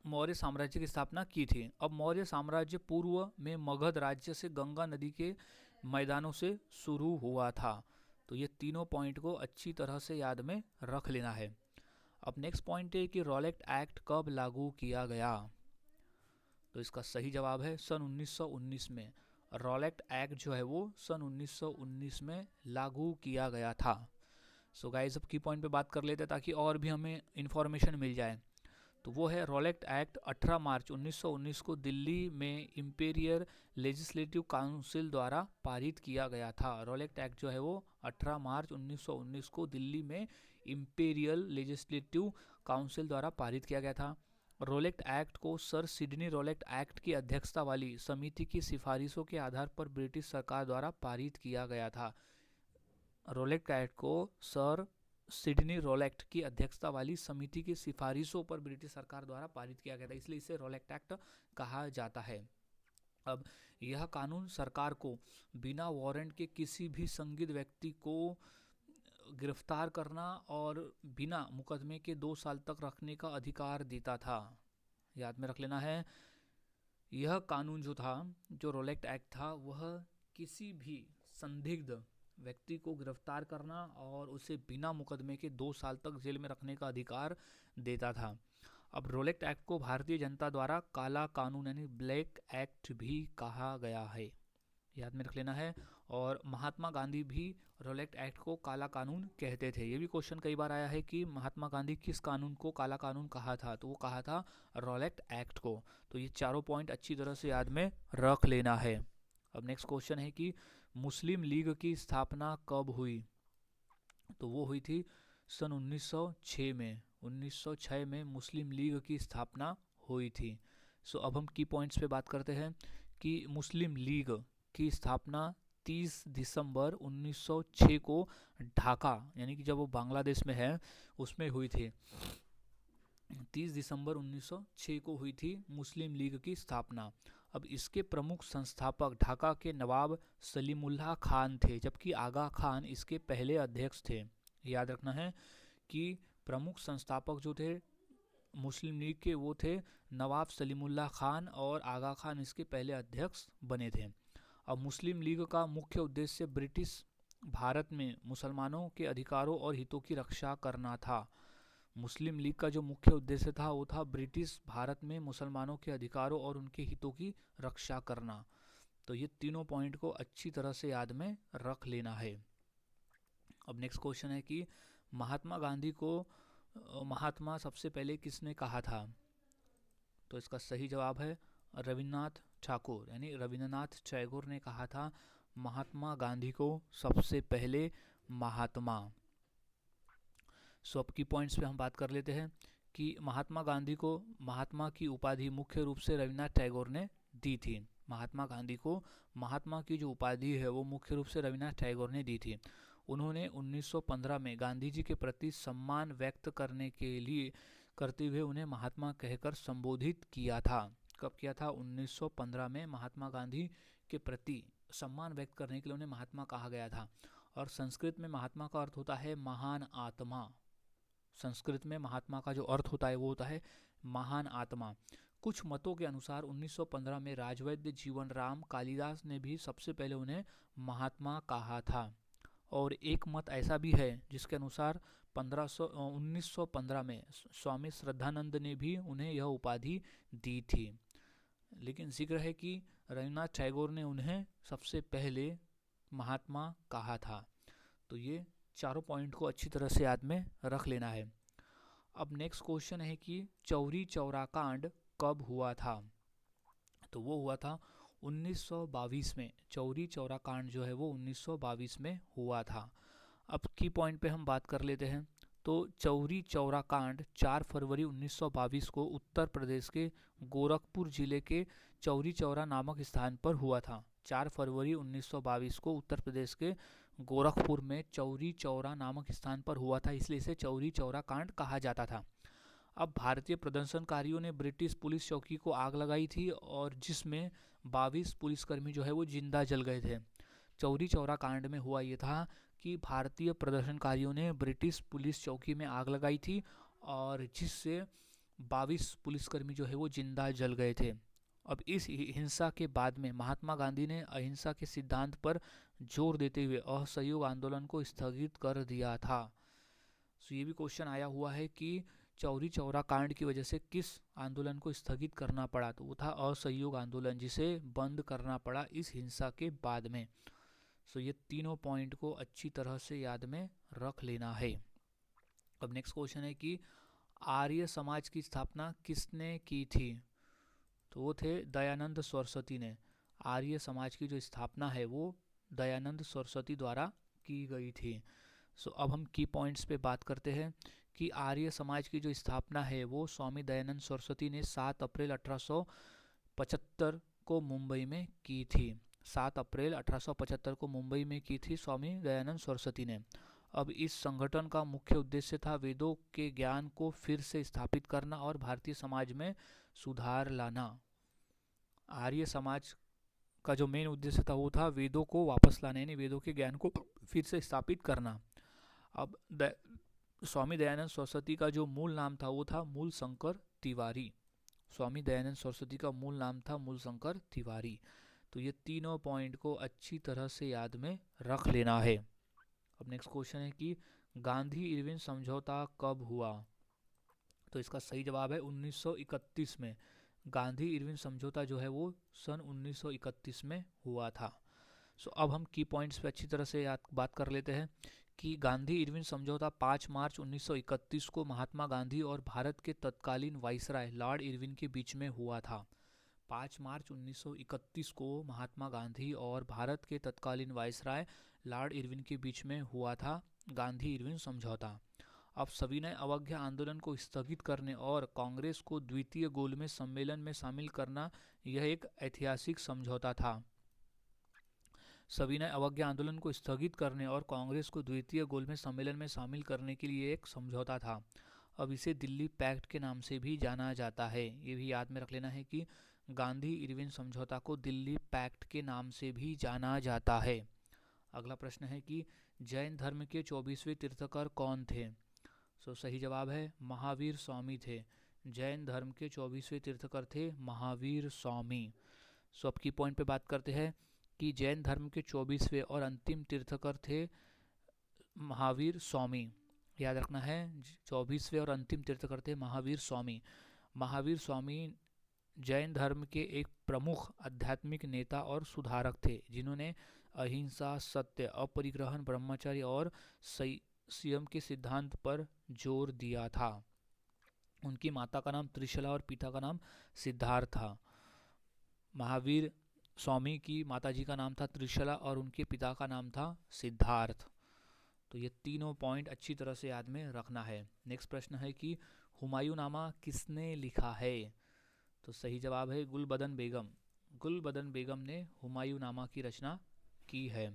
मौर्य साम्राज्य की स्थापना की थी। अब मौर्य साम्राज्य पूर्व में मगध राज्य से गंगा नदी के मैदानों से शुरू हुआ था। तो ये तीनों पॉइंट को अच्छी तरह से याद में रख लेना है। अब नेक्स्ट पॉइंट है कि रॉलेट एक्ट कब लागू किया गया। तो इसका सही जवाब है सन 1919 में। रॉलेट एक्ट जो है वो सन 1919 में लागू किया गया था। सो गाइस अब की पॉइंट पे बात कर लेते हैं ताकि और भी हमें इंफॉर्मेशन मिल जाए। तो वो है रॉलेट एक्ट 18 मार्च 1919 को दिल्ली में इंपीरियल लेजिस्लेटिव काउंसिल द्वारा पारित किया गया था। रॉलेट एक्ट जो है वो 18 मार्च 1919 को दिल्ली में इंपीरियल लेजिस्लेटिव काउंसिल द्वारा पारित किया गया था। रॉलेट एक्ट को सर सिडनी रॉलेट एक्ट की अध्यक्षता वाली समिति की सिफारिशों के आधार पर ब्रिटिश सरकार द्वारा पारित किया गया था। रॉलेट एक्ट को सर सिडनी रॉलेट की अध्यक्षता वाली समिति की सिफारिशों पर ब्रिटिश सरकार द्वारा पारित किया गया था, इसलिए इसे रॉलेट एक्ट कहा जाता है। अब यह कानून सरकार को बिना वारंट के किसी भी संदिग्ध व्यक्ति को गिरफ्तार करना और बिना मुकदमे के 2 साल तक रखने का अधिकार देता था। याद में रख लेना है, यह कानून जो था, जो रोलेट एक्ट था, वह किसी भी संदिग्ध व्यक्ति को गिरफ्तार करना और उसे बिना मुकदमे के 2 साल तक जेल में रखने का अधिकार देता था। अब रोलेट एक्ट को भारतीय जनता द्वारा काला कानून यानी ब्लैक एक्ट भी कहा गया है, याद में रख लेना है। और महात्मा गांधी भी रोलेट एक्ट को काला कानून कहते थे। ये भी क्वेश्चन कई बार आया है कि महात्मा गांधी किस कानून को काला कानून कहा था, तो वो कहा था रोलेट एक्ट को। तो ये चारों पॉइंट अच्छी तरह से याद में रख लेना है। अब नेक्स्ट क्वेश्चन है कि मुस्लिम लीग की स्थापना कब हुई, तो वो हुई थी सन 1906 में। 1906 में मुस्लिम लीग की स्थापना हुई थी। सो अब हम की पॉइंट्स पे बात करते हैं कि मुस्लिम लीग की स्थापना 30 दिसंबर 1906 को ढाका, यानी कि जब वो बांग्लादेश में है, उसमें हुई थी। 30 दिसंबर 1906 को हुई थी मुस्लिम लीग की स्थापना। अब इसके प्रमुख संस्थापक ढाका के नवाब सलीमुल्लाह खान थे, जबकि आगा खान इसके पहले अध्यक्ष थे। याद रखना है कि प्रमुख संस्थापक जो थे मुस्लिम लीग के, वो थे नवाब सलीमुल्लाह खान, और आगा खान इसके पहले अध्यक्ष बने थे। अब मुस्लिम लीग का मुख्य उद्देश्य ब्रिटिश भारत में मुसलमानों के अधिकारों और हितों की रक्षा करना था। मुस्लिम लीग का जो मुख्य उद्देश्य था वो था ब्रिटिश भारत में मुसलमानों के अधिकारों और उनके हितों की रक्षा करना। तो ये तीनों पॉइंट को अच्छी तरह से याद में रख लेना है। अब नेक्स्ट क्वेश्चन है कि महात्मा गांधी को महात्मा सबसे पहले किसने कहा था, तो इसका सही जवाब है रविन्द्रनाथ ठाकुर, यानी रविन्द्रनाथ टैगोर ने कहा था महात्मा गांधी को सबसे पहले महात्मा। सो अब की पॉइंट्स पे हम बात कर लेते हैं कि महात्मा गांधी को महात्मा की उपाधि मुख्य रूप से रविन्द्रनाथ टैगोर ने दी थी। महात्मा गांधी को महात्मा की जो उपाधि है वो मुख्य रूप से रविन्द्रनाथ टैगोर ने दी थी। उन्होंने 1915 में गांधी जी के प्रति सम्मान व्यक्त करने के लिए करते हुए उन्हें महात्मा कहकर संबोधित किया था। कब किया था? 1915 में महात्मा गांधी के प्रति सम्मान व्यक्त करने के लिए उन्हें महात्मा कहा गया था। और संस्कृत में महात्मा का अर्थ होता है महान आत्मा। संस्कृत में महात्मा का जो अर्थ होता है वो होता है महान आत्मा। कुछ मतों के अनुसार 1915 में राजवैद्य जीवन राम कालिदास ने भी सबसे पहले उन्हें महात्मा कहा था। और एक मत ऐसा भी है जिसके अनुसार 1915 में स्वामी श्रद्धानंद ने भी उन्हें यह उपाधि दी थी। लेकिन जिक्र है कि रविन्द्रनाथ टैगोर ने उन्हें सबसे पहले महात्मा कहा था। तो ये चारों पॉइंट को अच्छी तरह से याद में रख लेना है। अब नेक्स्ट क्वेश्चन है कि चौरी चौरा कांड कब हुआ था, तो वो हुआ था 1922 में। चौरी चौरा कांड जो है वो 1922 में हुआ था। अब की पॉइंट पे हम बात कर लेते हैं। तो चौरी चौरा कांड 4 फरवरी 1922 को उत्तर प्रदेश के गोरखपुर जिले के चौरी चौरा नामक स्थान पर हुआ था। 4 फरवरी 1922 को उत्तर प्रदेश के गोरखपुर में चौरी चौरा नामक स्थान पर हुआ था, इसलिए इसे चौरी चौरा कांड कहा जाता था। अब भारतीय प्रदर्शनकारियों ने ब्रिटिश पुलिस चौकी को आग लगाई थी और जिसमें 22 पुलिसकर्मी जो है वो जिंदा जल गए थे। चौरी चौरा कांड में हुआ ये था कि भारतीय प्रदर्शनकारियों ने ब्रिटिश पुलिस चौकी में आग लगाई थी और जिससे 22 पुलिसकर्मी जो है वो जिंदा जल गए थे। अब इस हिंसा के बाद में महात्मा गांधी ने अहिंसा के सिद्धांत पर जोर देते हुए असहयोग आंदोलन को स्थगित कर दिया था। सो ये भी क्वेश्चन आया हुआ है कि चौरी चौरा कांड की वजह से किस आंदोलन को स्थगित करना पड़ा, तो वो था असहयोग आंदोलन, जिसे बंद करना पड़ा इस हिंसा के बाद में। सो ये तीनों पॉइंट को अच्छी तरह से याद में रख लेना है। अब नेक्स्ट क्वेश्चन है कि आर्य समाज की स्थापना किसने की थी, तो वो थे दयानंद सरस्वती ने। आर्य समाज की जो स्थापना है वो दयानंद सरस्वती द्वारा की गई थी। सो अब हम की पॉइंट्स पे बात करते हैं कि आर्य समाज की जो स्थापना है वो स्वामी दयानंद सरस्वती ने 7 अप्रैल 1875 को मुंबई में की थी। 7 अप्रैल 1875 को मुंबई में की थी स्वामी दयानंद सरस्वती ने। अब इस संगठन का मुख्य उद्देश्य था वेदों के ज्ञान को फिर से स्थापित करना और भारतीय समाज में सुधार लाना। आर्य समाज का जो मेन उद्देश्य था वो था वेदों को वापस लाना, यानी वेदों के ज्ञान को फिर से स्थापित करना। अब स्वामी दयानंद सरस्वती का जो मूल नाम था वो था मूल शंकर तिवारी। स्वामी दयानंद सरस्वती का मूल नाम था मूलशंकर तिवारी। तो ये तीनों पॉइंट को अच्छी तरह से याद में रख लेना है। अब नेक्स्ट क्वेश्चन है कि गांधी इरविन समझौता कब हुआ? तो इसका सही जवाब है 1931 में। गांधी इरविन समझौता जो है वो सन 1931 में हुआ था। सो अब हम की पॉइंट्स पे अच्छी तरह से बात कर लेते हैं कि गांधी इरविन समझौता 5 मार्च 1931 को महात्मा गांधी और भारत के तत्कालीन वाइसराय लॉर्ड इरविन के बीच में हुआ था। 5 मार्च 1931 को महात्मा गांधी और भारत के तत्कालीन वाइसराय लॉर्ड इरविन के बीच में हुआ था गांधी इरविन समझौता। अब सविनय अवज्ञा आंदोलन को स्थगित करने और कांग्रेस को द्वितीय गोलमेज सम्मेलन में शामिल करना यह एक ऐतिहासिक समझौता था। सविनय अवज्ञा आंदोलन को स्थगित करने और कांग्रेस को द्वितीय गोलमेज सम्मेलन में शामिल करने के लिए एक समझौता था। अब इसे दिल्ली पैक्ट के नाम से भी जाना जाता है। ये भी याद में रख लेना है कि गांधी इरविन समझौता को दिल्ली पैक्ट के नाम से भी जाना जाता है। अगला प्रश्न है कि जैन धर्म के 24वें तीर्थंकर कौन थे? सही जवाब है महावीर स्वामी थे। जैन धर्म के 24वें तीर्थंकर थे महावीर स्वामी। अब की पॉइंट पे बात करते हैं कि जैन धर्म के 24वें और अंतिम तीर्थंकर थे महावीर स्वामी। याद रखना है 24वें और अंतिम तीर्थंकर थे महावीर स्वामी। महावीर स्वामी जैन धर्म के एक प्रमुख आध्यात्मिक नेता और सुधारक थे जिन्होंने अहिंसा, सत्य, अपरिग्रहण, ब्रह्मचर्य और संयम के सिद्धांत पर जोर दिया था। उनकी माता का नाम त्रिशला और पिता का नाम सिद्धार्थ था। महावीर स्वामी की माताजी का नाम था त्रिशला और उनके पिता का नाम था सिद्धार्थ। तो ये तीनों पॉइंट अच्छी तरह से याद में रखना है। नेक्स्ट प्रश्न है कि हुमायूंनामा किसने लिखा है? तो सही जवाब है गुलबदन बेगम। गुलबदन बेगम ने हुमायूंनामा की रचना की है।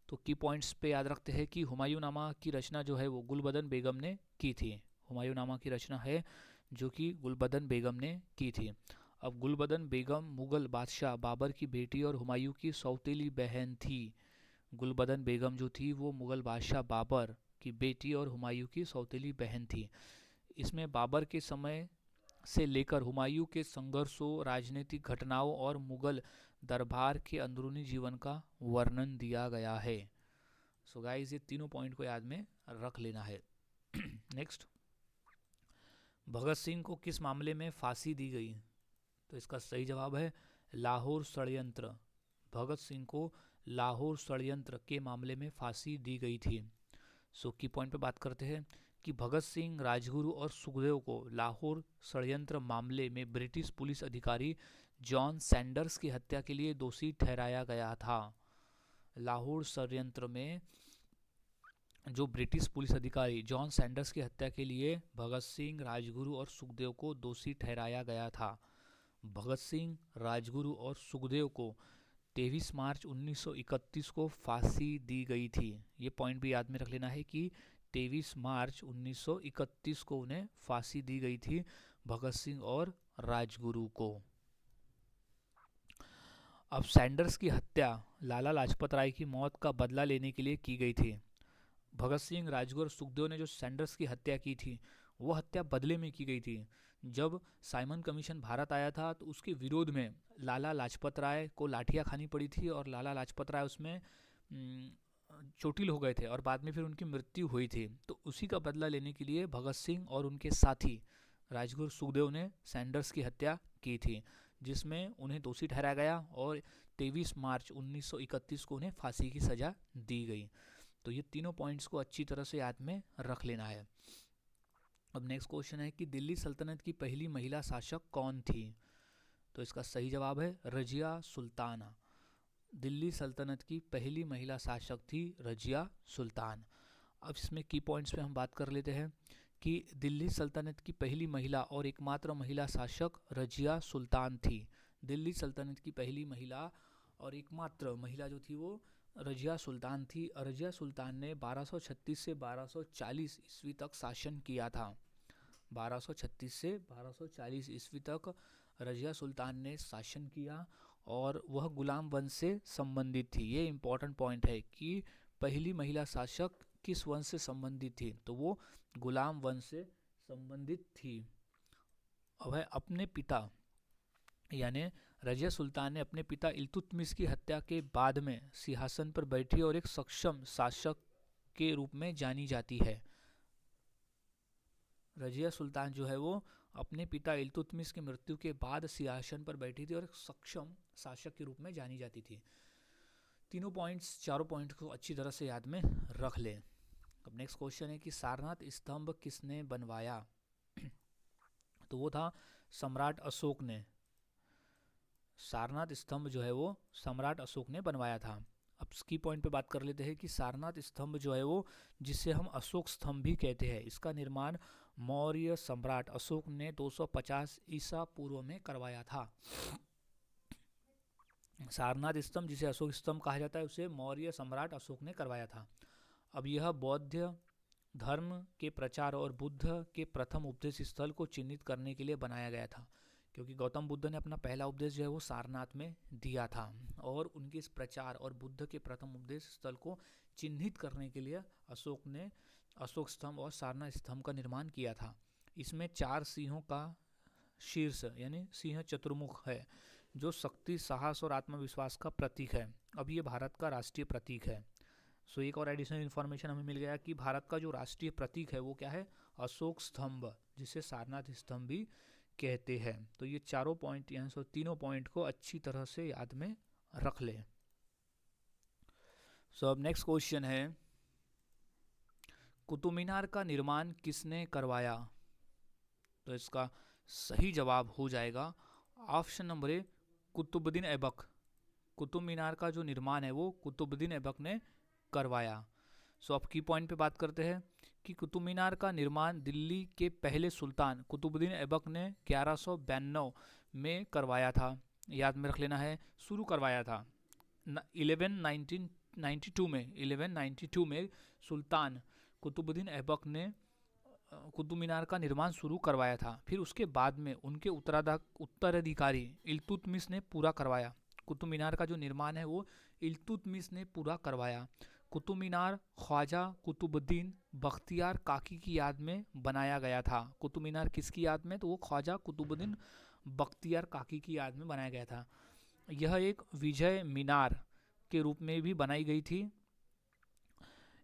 तो की पॉइंट्स पे याद रखते हैं कि हुमायूंनामा की रचना जो है वो गुलबदन बेगम ने की थी। हुमायूंनामा की रचना है जो कि गुलबदन बेगम ने की थी। अब गुलबदन बेगम मुगल बादशाह बाबर की बेटी और हुमायूं की सौतेली बहन थी। गुलबदन बेगम जो थी वो मुगल बादशाह बाबर की बेटी और हुमायूं की सौतेली बहन थी। इसमें बाबर के समय से लेकर हुमायूं के संघर्षों, राजनीतिक घटनाओं और मुगल दरबार के अंदरूनी जीवन का वर्णन दिया गया है। सो गाइस ये तीनों पॉइंट को याद में रख लेना है। नेक्स्ट, भगत सिंह को किस मामले में फांसी दी गई? तो इसका सही जवाब है लाहौर षड्यंत्र। भगत सिंह को लाहौर षड्यंत्र के मामले में फांसी दी गई थी। की पॉइंट पे बात करते हैं कि भगत सिंह, राजगुरु और सुखदेव को लाहौर षड्यंत्र मामले में ब्रिटिश पुलिस अधिकारी जॉन सैंडर्स की हत्या के लिए दोषी ठहराया गया था। लाहौर षड्यंत्र में जो ब्रिटिश पुलिस अधिकारी जॉन सैंडर्स की हत्या के लिए भगत सिंह, राजगुरु और सुखदेव को दोषी ठहराया गया था। भगत सिंह, राजगुरु और सुखदेव को 23 मार्च 1931 को फांसी दी गई थी। ये पॉइंट भी याद में रख लेना है कि 23 मार्च 1931 को उन्हें फांसी दी गई थी भगत सिंह और राजगुरु को। अब सैंडर्स की हत्या लाला लाजपत राय की मौत का बदला लेने के लिए की गई थी। भगत सिंह, राजगुरु और सुखदेव ने जो सैंडर्स की हत्या की थी वो हत्या बदले में की गई थी। जब साइमन कमीशन भारत आया था तो उसके विरोध में लाला लाजपत राय को लाठियाँ खानी पड़ी थी और लाला लाजपत राय उसमें चोटिल हो गए थे और बाद में फिर उनकी मृत्यु हुई थी। तो उसी का बदला लेने के लिए भगत सिंह और उनके साथी राजगुरु सुखदेव ने सैंडर्स की हत्या की थी, जिसमें उन्हें दोषी ठहराया गया और 23 मार्च 1931 को उन्हें फांसी की सज़ा दी गई। तो ये तीनों पॉइंट्स को अच्छी तरह से याद में रख लेना है। अब नेक्स्ट क्वेश्चन है कि दिल्ली सल्तनत की पहली महिला शासक कौन थी? तो इसका सही जवाब है रजिया सुल्ताना। दिल्ली सल्तनत की पहली महिला शासक थी रजिया सुल्तान। अब इसमें की पॉइंट्स पे हम बात कर लेते हैं कि दिल्ली सल्तनत की पहली महिला और एकमात्र महिला शासक रजिया सुल्तान थी। दिल्ली सल्तनत की पहली महिला और एकमात्र महिला जो थी वो रजिया सुल्तान थी। रजिया सुल्तान ने 1236 से 1240 ईस्वी तक शासन किया था। 1236 से 1240 ईस्वी तक रजिया सुल्तान ने शासन किया और वह गुलाम वंश से संबंधित थी। ये इम्पोर्टेंट पॉइंट है कि पहली महिला शासक किस वंश से संबंधित थी, तो वो गुलाम वंश से संबंधित थी। वह अपने पिता यानी रजिया सुल्तान ने अपने पिता इल्तुतमिश की हत्या के बाद में सिंहासन पर बैठी और एक सक्षम शासक के रूप में जानी जाती है। रजिया सुल्तान जो है वो अपने पिता इल्तुतमिश की मृत्यु के बाद सिंहासन पर बैठी थी और एक सक्षम शासक के रूप में जानी जाती थी। तीनों पॉइंट्स, चारों पॉइंट को अच्छी तरह से याद में रख लें। अब नेक्स्ट क्वेश्चन है कि सारनाथ स्तंभ किसने बनवाया? तो वो था सम्राट अशोक ने। सारनाथ स्तंभ जो है वो सम्राट अशोक ने बनवाया था। अब की पॉइंट पे बात कर लेते हैं कि सारनाथ स्तंभ जो है वो, जिसे हम अशोक स्तंभ भी कहते हैं, इसका निर्माण मौर्य सम्राट अशोक ने 250 ईसा पूर्व में करवाया था। सारनाथ स्तंभ, जिसे अशोक स्तंभ कहा जाता है, उसे मौर्य सम्राट अशोक ने करवाया था। अब यह बौद्ध धर्म के प्रचार और बुद्ध के प्रथम उपदेश स्थल को चिन्हित करने के लिए बनाया गया था, क्योंकि गौतम बुद्ध ने अपना पहला उपदेश जो है वो सारनाथ में दिया था, और उनके इस प्रचार और बुद्ध के प्रथम उपदेश स्थल को चिन्हित करने के लिए अशोक ने अशोक स्तंभ और सारनाथ स्तंभ का निर्माण किया था। इसमें 4 सिंहों का शीर्ष यानी सिंह चतुर्मुख है, जो शक्ति, साहस और आत्मविश्वास का प्रतीक है। अब ये भारत का राष्ट्रीय प्रतीक है। सो एक और एडिशनल इन्फॉर्मेशन हमें मिल गया कि भारत का जो राष्ट्रीय प्रतीक है वो क्या है? अशोक स्तंभ, जिसे सारनाथ स्तंभ भी कहते हैं। तो ये चारों पॉइंट यानी तीनों पॉइंट को अच्छी तरह से याद में रख लें। सो अब नेक्स्ट क्वेश्चन है, कुतुब मीनार का निर्माण किसने करवाया? तो इसका सही जवाब हो जाएगा option number A, Qutbuddin Aibak. Qutub Minar का जो निर्माण है वो कुतुबुद्दीन ऐबक ने करवाया। सो अब की पॉइंट पे बात करते हैं कि कुतुब मीनार का निर्माण दिल्ली के पहले सुल्तान कुतुबुद्दीन ऐबक ने 1192 में करवाया था। याद में रख लेना है, शुरू करवाया था 1192 में सुल्तान कुतुबुद्दीन ऐबक ने कुतुब मीनार का निर्माण शुरू करवाया था। फिर उसके बाद में उनके उत्तराधिकारी इल्तुतमिश ने पूरा करवाया। कुतुब मीनार का जो निर्माण है वो इल्तुतमिश ने पूरा करवाया। कुतुब मीनार ख्वाजा कुतुबुद्दीन बख्तियार काकी की याद में बनाया गया था। कुतुब मीनार किसकी याद में? तो वो ख्वाजा कुतुबुद्दीन बख्तियार काकी की याद में बनाया गया था। यह एक विजय मीनार के रूप में भी बनाई गई थी।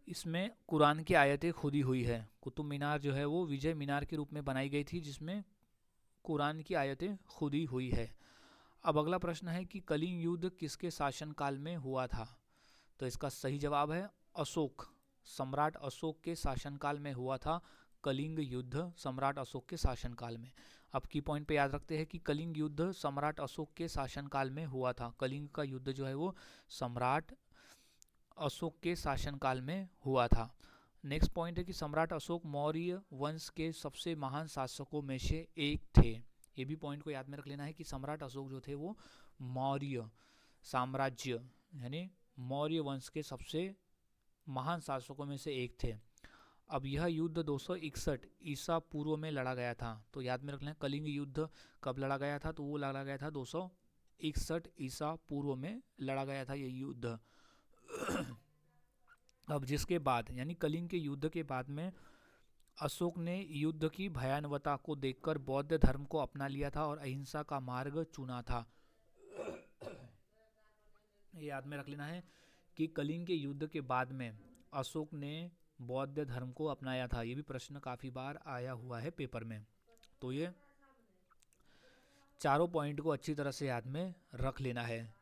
इसमें कुरान की आयतें खुदी हुई है। कुतुब मीनार जो है वो विजय मीनार के रूप में बनाई गई थी, जिसमें कुरान की आयतें खुदी हुई है। अब अगला प्रश्न है कि कलिंग युद्ध किसके शासनकाल में हुआ था? तो इसका सही जवाब है अशोक। सम्राट अशोक के शासनकाल में हुआ था कलिंग युद्ध, सम्राट अशोक के शासनकाल में। अब की पॉइंट पे याद रखते हैं कि कलिंग युद्ध सम्राट अशोक के शासनकाल में हुआ था। कलिंग का युद्ध जो है वो सम्राट अशोक के शासनकाल में हुआ था। नेक्स्ट पॉइंट है कि सम्राट अशोक मौर्य वंश के सबसे महान शासकों में से एक थे। ये भी पॉइंट को याद में रख लेना है कि सम्राट अशोक जो थे वो मौर्य साम्राज्य यानी मौर्य वंश के सबसे महान शासकों में से एक थे। अब यह युद्ध 261 ईसा पूर्व में लड़ा गया था। तो याद में रख लें, कलिंग युद्ध कब लड़ा गया था? तो वो लड़ा गया था 261 ईसा पूर्व में लड़ा गया था ये युद्ध। अब जिसके बाद यानी कलिंग के युद्ध के बाद में अशोक ने युद्ध की भयानकता को देखकर बौद्ध धर्म को अपना लिया था और अहिंसा का मार्ग चुना था। ये याद में रख लेना है कि कलिंग के युद्ध के बाद में अशोक ने बौद्ध धर्म को अपनाया था। ये भी प्रश्न काफ़ी बार आया हुआ है पेपर में। तो ये चारों पॉइंट को अच्छी तरह से याद में रख लेना है।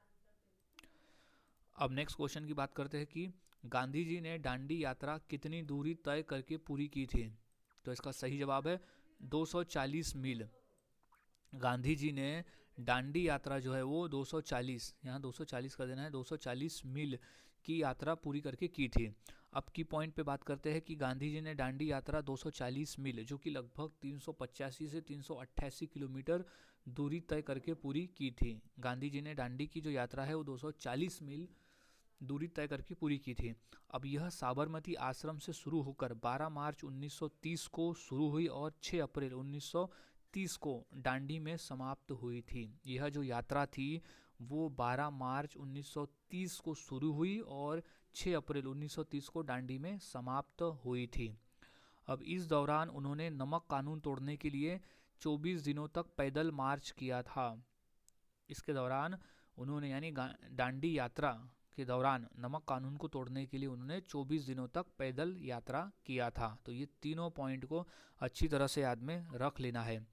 अब नेक्स्ट क्वेश्चन की बात करते हैं कि गांधी जी ने दांडी यात्रा कितनी दूरी तय करके पूरी की थी? तो इसका सही जवाब है 240 मील। गांधी जी ने दांडी यात्रा जो है वो 240, यहाँ 240 कर देना है, 240 मील की यात्रा पूरी करके की थी। अब की पॉइंट पे बात करते हैं कि गांधी जी ने दांडी यात्रा 240 मील, जो कि लगभग 385 से 388 किलोमीटर दूरी तय करके पूरी की थी। गांधी जी ने दांडी की जो यात्रा है वो 240 मील दूरी तय करके पूरी की थी। अब यह साबरमती आश्रम से शुरू होकर 12 मार्च 1930 को शुरू हुई और 6 अप्रैल 1930 को दांडी में समाप्त हुई थी। यह जो यात्रा थी वो 12 मार्च 1930 को शुरू हुई और 6 अप्रैल 1930 को दांडी में समाप्त हुई थी। अब इस दौरान उन्होंने नमक कानून तोड़ने के लिए 24 दिनों तक पैदल मार्च किया था। इसके दौरान उन्होंने यानी दांडी यात्रा के दौरान नमक कानून को तोड़ने के लिए उन्होंने 24 दिनों तक पैदल यात्रा किया था। तो ये तीनों पॉइंट को अच्छी तरह से याद में रख लेना है।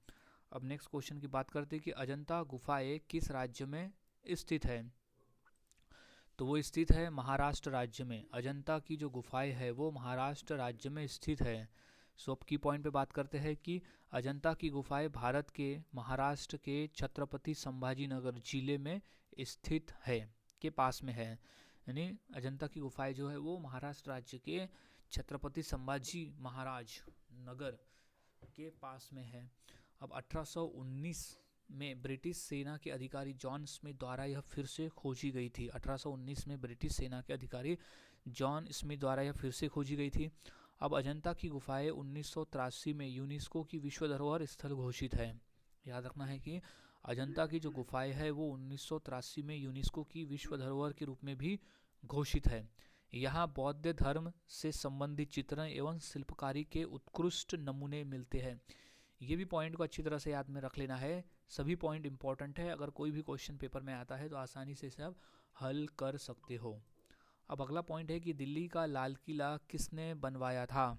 अब नेक्स्ट क्वेश्चन की बात करते हैं कि अजंता गुफाएं किस राज्य में स्थित है। तो वो स्थित है महाराष्ट्र राज्य में। अजंता की जो गुफाएं है वो महाराष्ट्र राज्य में स्थित है। सो अब की पॉइंट पे बात करते हैं कि अजंता की गुफाएं भारत के महाराष्ट्र के छत्रपति संभाजी नगर जिले में स्थित है, के पास में है। यानी अजंता की गुफाएं जो है वो महाराष्ट्र राज्य के छत्रपति संभाजी महाराज नगर के पास में है। अब 1819 में ब्रिटिश सेना के अधिकारी जॉन स्मिथ द्वारा यह फिर से खोजी गई थी। 1819 में ब्रिटिश सेना के अधिकारी जॉन स्मिथ द्वारा यह फिर से खोजी गई थी। अब अजंता की गुफाएं 1983 में यूनेस्को की विश्व धरोहर स्थल घोषित है। याद रखना है कि अजंता की जो गुफाएं है वो 1983 में यूनेस्को की विश्व धरोहर के रूप में भी घोषित है। यहाँ बौद्ध धर्म से संबंधित चित्रण एवं शिल्पकारी के उत्कृष्ट नमूने मिलते हैं। ये भी पॉइंट को अच्छी तरह से याद में रख लेना है। सभी पॉइंट इंपॉर्टेंट है, अगर कोई भी क्वेश्चन पेपर में आता है तो आसानी से इसे आप हल कर सकते हो। अब अगला पॉइंट है कि दिल्ली का लाल किला किसने बनवाया था।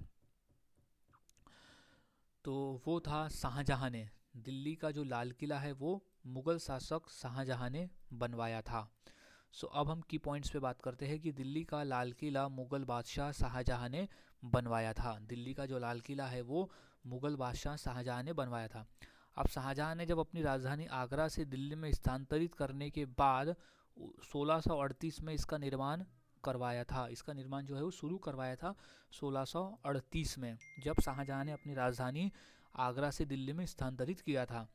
तो वो था शाहजहां ने। दिल्ली का जो लाल किला है वो मुगल शासक शाहजहां ने बनवाया था। सो अब हम की पॉइंट्स पे बात करते हैं कि दिल्ली का लाल किला मुगल बादशाह शाहजहां ने बनवाया था। दिल्ली का जो लाल किला है वो मुगल बादशाह शाहजहां ने बनवाया था। अब शाहजहां ने जब अपनी राजधानी आगरा से दिल्ली में स्थानांतरित करने के बाद 1638 में इसका निर्माण करवाया था। इसका निर्माण जो है वो शुरू करवाया था 1638 में, जब शाहजहां ने अपनी राजधानी आगरा से दिल्ली में स्थानांतरित किया था।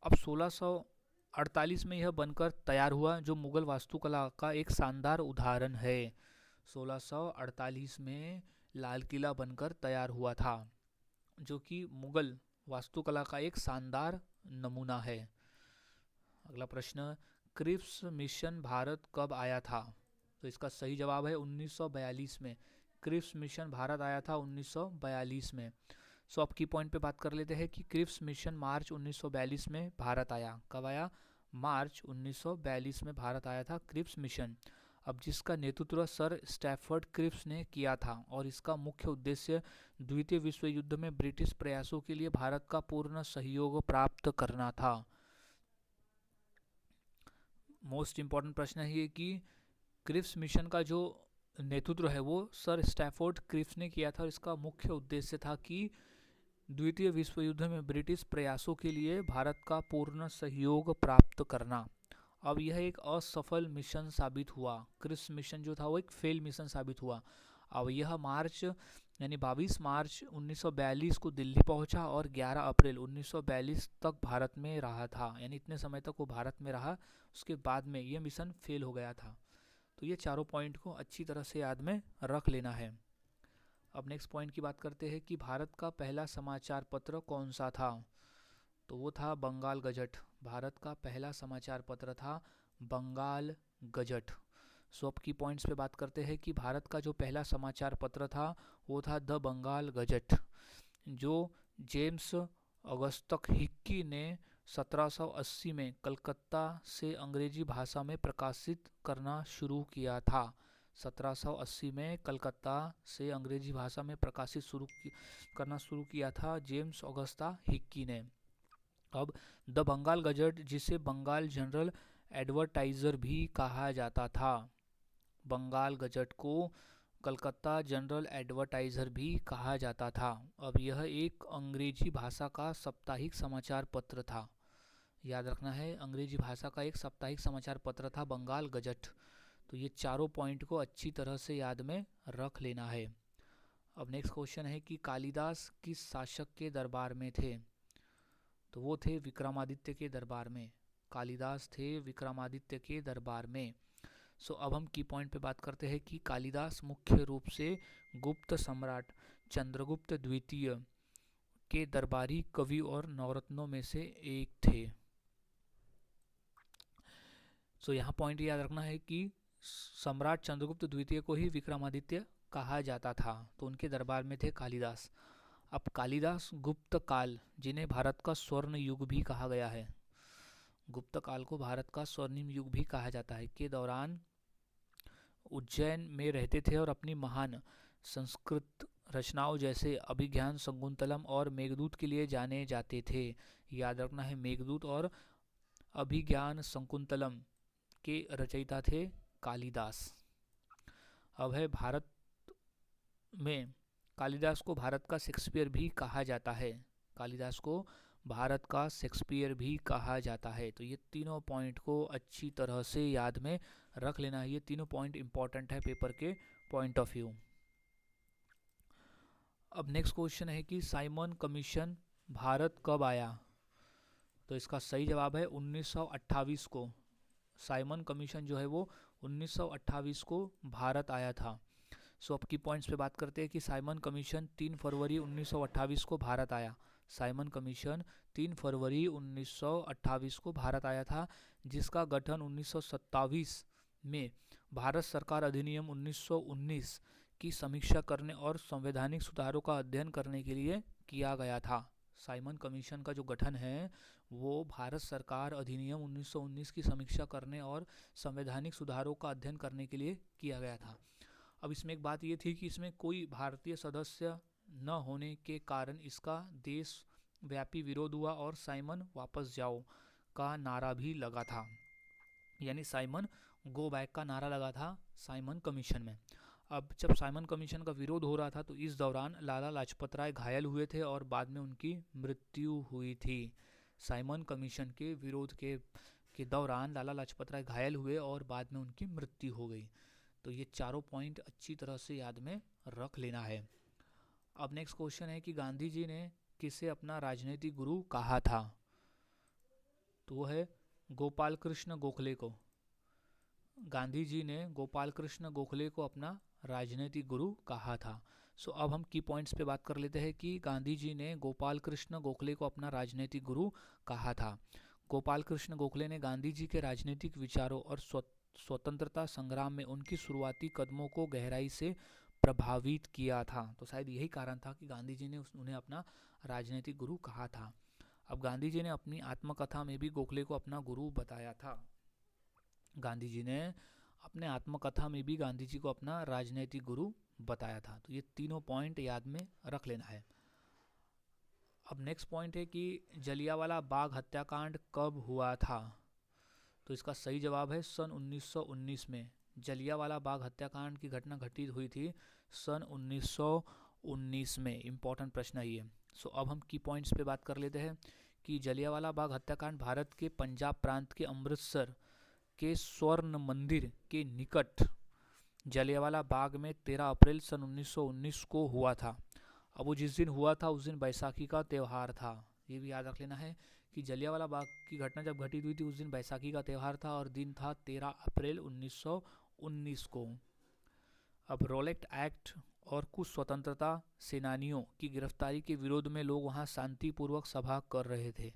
अब 1648 में यह बनकर तैयार हुआ, जो मुगल वास्तुकला का एक शानदार उदाहरण है। 1648 में लाल किला बनकर तैयार हुआ था, जो कि मुगल वास्तुकला का एक शानदार नमूना है। अगला प्रश्न, क्रिप्स मिशन भारत कब आया था। तो इसका सही जवाब है 1942 में। क्रिप्स मिशन भारत आया था 1942 में। सो अब की पॉइंट पे बात कर लेते हैं कि क्रिप्स मिशन मार्च 1942 में भारत आया। कब आया? मार्च 1942 में भारत आया था क्रिप्स मिशन। अब जिसका नेतृत्व सर स्टैफर्ड क्रिप्स ने किया था, और इसका मुख्य उद्देश्य द्वितीय विश्व युद्ध में ब्रिटिश प्रयासों के लिए भारत का पूर्ण सहयोग प्राप्त करना था। मोस्ट इम्पॉर्टेंट प्रश्न है ये कि क्रिप्स मिशन का जो नेतृत्व है वो सर स्टैफोर्ड क्रिप्स ने किया था, और इसका मुख्य उद्देश्य था कि द्वितीय विश्व युद्ध में ब्रिटिश प्रयासों के लिए भारत का पूर्ण सहयोग प्राप्त करना। अब यह एक असफल मिशन साबित हुआ। क्रिप्स मिशन जो था वो एक फेल मिशन साबित हुआ। अब यह मार्च यानी 22 मार्च 1942 को दिल्ली पहुंचा और 11 अप्रैल 1942 तक भारत में रहा था। यानी इतने समय तक वो भारत में रहा, उसके बाद में यह मिशन फेल हो गया था। तो ये चारों पॉइंट को अच्छी तरह से याद में रख लेना है। अब नेक्स्ट पॉइंट की बात करते हैं कि भारत का पहला समाचार पत्र कौन सा था। तो वो था बंगाल गजट। भारत का पहला समाचार पत्र था बंगाल गजट। सो अब की पॉइंट्स पे बात करते हैं कि भारत का जो पहला समाचार पत्र था वो था द बंगाल गजट, जो जेम्स ऑगस्टस हिक्की ने 1780 में कलकत्ता से अंग्रेजी भाषा में प्रकाशित करना शुरू किया था। 1780 में कलकत्ता से अंग्रेजी भाषा में प्रकाशित करना शुरू किया था जेम्स ऑगस्टा हिक्की ने। अब द बंगाल गजट, जिसे बंगाल जनरल एडवर्टाइजर भी कहा जाता था, बंगाल गजट को कलकत्ता जनरल एडवर्टाइजर भी कहा जाता था। अब यह एक अंग्रेजी भाषा का साप्ताहिक समाचार पत्र था। याद रखना है, अंग्रेजी भाषा का एक साप्ताहिक समाचार पत्र था बंगाल गजट। तो ये चारों पॉइंट को अच्छी तरह से याद में रख लेना है। अब नेक्स्ट क्वेश्चन है कि कालिदास किस शासक के दरबार में थे। तो वो थे विक्रमादित्य के दरबार में। कालिदास थे विक्रमादित्य के दरबार में। सो अब हम की पॉइंट पे बात करते हैं कि कालिदास मुख्य रूप से गुप्त सम्राट चंद्रगुप्त द्वितीय के दरबारी कवि और नवरत्नों में से एक थे। सो यहाँ पॉइंट याद रखना है कि सम्राट चंद्रगुप्त द्वितीय को ही विक्रमादित्य कहा जाता था, तो उनके दरबार में थे कालिदास। अब कालिदास गुप्त काल, जिन्हें भारत का स्वर्ण युग भी कहा गया है, गुप्त काल को भारत का स्वर्णिम युग भी कहा जाता है, के दौरान उज्जैन में रहते थे और अपनी महान संस्कृत रचनाओं जैसे अभिज्ञान शाकुंतलम और मेघदूत के लिए जाने जाते थे। याद रखना है, मेघदूत और अभिज्ञान शाकुंतलम के रचयिता थे कालिदास। अब है भारत में कालिदास को भारत का शेक्सपियर भी कहा जाता है, कालिदास को भारत का शेक्सपियर भी कहा जाता है। तो ये तीनों पॉइंट को अच्छी तरह से याद में रख लेना है, ये तीनों पॉइंट इंपॉर्टेंट है पेपर के पॉइंट ऑफ व्यू। अब नेक्स्ट क्वेश्चन है कि साइमन कमीशन भारत कब आया? तो इसका सही जवाब है 1928 को। साइमन कमीशन जो है वो 1928 को भारत आया था। सो अब की पॉइंट्स पे बात करते हैं कि साइमन कमीशन 3 फरवरी 1928 को भारत आया। साइमन कमीशन 3 फरवरी 1928 को भारत आया था, जिसका गठन 1927 में भारत सरकार अधिनियम 1919 की समीक्षा करने और संवैधानिक सुधारों का अध्ययन करने के लिए किया गया था। साइमन कमीशन का जो गठन है वो भारत सरकार अधिनियम 1919 की समीक्षा करने और संवैधानिक सुधारों का अध्ययन करने के लिए किया गया था। अब इसमें एक बात ये थी कि इसमें कोई भारतीय सदस्य न होने के कारण इसका देशव्यापी विरोध हुआ और साइमन वापस जाओ का नारा भी लगा था, यानी साइमन गो बैक का नारा लगा था साइमन कमीशन में। अब जब साइमन कमीशन का विरोध हो रहा था तो इस दौरान लाला लाजपत राय घायल हुए थे और बाद में उनकी मृत्यु हुई थी। साइमन कमीशन के विरोध के दौरान लाला लाजपत राय घायल हुए और बाद में उनकी मृत्यु हो गई। तो ये चारों पॉइंट अच्छी तरह से याद में रख लेना है। अब नेक्स्ट क्वेश्चन है कि गांधी जी ने किसे अपना राजनीतिक गुरु कहा था? तो वो है गोपाल कृष्ण गोखले को। गांधी जी ने गोपाल कृष्ण गोखले को अपना राजनीतिक गुरु कहा था। सो अब हम की पॉइंट्स पे बात कर लेते हैं कि गांधी जी ने गोपाल कृष्ण गोखले को अपना राजनीतिक गुरु कहा था। गोपाल कृष्ण गोखले ने गांधी जी के राजनीतिक विचारों और स्वतंत्रता संग्राम में उनकी शुरुआती कदमों को गहराई से प्रभावित किया था। तो शायद यही कारण था कि गांधी जी ने उन्हें अपना राजनीतिक गुरु कहा था। अब गांधी जी ने अपनी आत्मकथा में भी गोखले को अपना गुरु बताया था। गांधी जी ने अपने आत्मकथा में भी गांधी जी को अपना राजनीतिक गुरु बताया था। तो ये तीनों पॉइंट याद में रख लेना है। अब नेक्स्ट पॉइंट है कि जलियांवाला बाग हत्याकांड कब हुआ था? तो इसका सही जवाब है सन 1919 में। जलियांवाला बाग हत्याकांड की घटना घटित हुई थी सन 1919 में। इम्पॉर्टेंट प्रश्न है ये। सो अब हम की पॉइंट्स पे बात कर लेते हैं कि जलियांवाला बाग हत्याकांड भारत के पंजाब प्रांत के अमृतसर के स्वर्ण मंदिर के निकट जलियांवाला बाग में 13 अप्रैल सन 1919 को हुआ था। अब वो जिस दिन हुआ था उस दिन बैसाखी का त्यौहार था। ये भी याद रख लेना है कि जलियांवाला बाग की घटना जब घटित हुई थी उस दिन बैसाखी का त्यौहार था और दिन था 13 अप्रैल 1919 को। अब रोलेट एक्ट और कुछ स्वतंत्रता सेनानियों की गिरफ्तारी के विरोध में लोग वहां शांतिपूर्वक सभा कर रहे थे।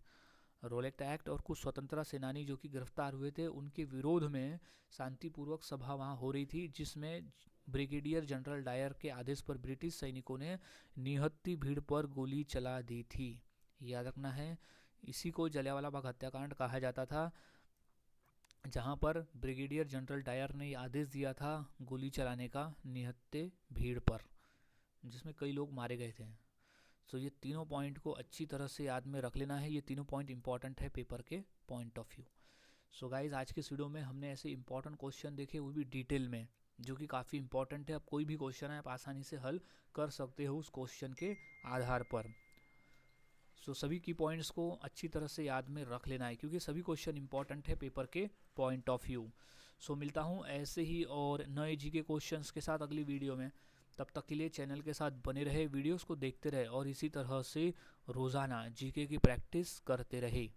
रोलेट एक्ट और कुछ स्वतंत्रता सेनानी जो कि गिरफ्तार हुए थे उनके विरोध में शांतिपूर्वक सभा वहां हो रही थी, जिसमें ब्रिगेडियर जनरल डायर के आदेश पर ब्रिटिश सैनिकों ने निहत्थी भीड़ पर गोली चला दी थी। याद रखना है, इसी को जलियांवाला बाग हत्याकांड कहा जाता था, जहां पर ब्रिगेडियर जनरल डायर ने आदेश दिया था गोली चलाने का निहत्थे भीड़ पर, जिसमें कई लोग मारे गए थे। सो ये तीनों पॉइंट को अच्छी तरह से याद में रख लेना है। ये तीनों पॉइंट इंपॉर्टेंट है पेपर के point of view. So guys, आज के इस वीडियो में हमने ऐसे इंपॉर्टेंट क्वेश्चन देखे, वो भी डिटेल में, जो कि काफ़ी इंपॉर्टेंट है। अब कोई भी क्वेश्चन है आप आसानी से हल कर सकते हो उस क्वेश्चन के आधार पर। सो सभी की पॉइंट्स को अच्छी तरह से याद में रख लेना है, क्योंकि सभी क्वेश्चन इंपॉर्टेंट है पेपर के पॉइंट ऑफ व्यू। सो मिलता हूँ ऐसे ही और नए जीके क्वेश्चंस के साथ अगली वीडियो में। तब तक के लिए चैनल के साथ बने रहे, वीडियोस को देखते रहे और इसी तरह से रोज़ाना जीके की प्रैक्टिस करते रहे।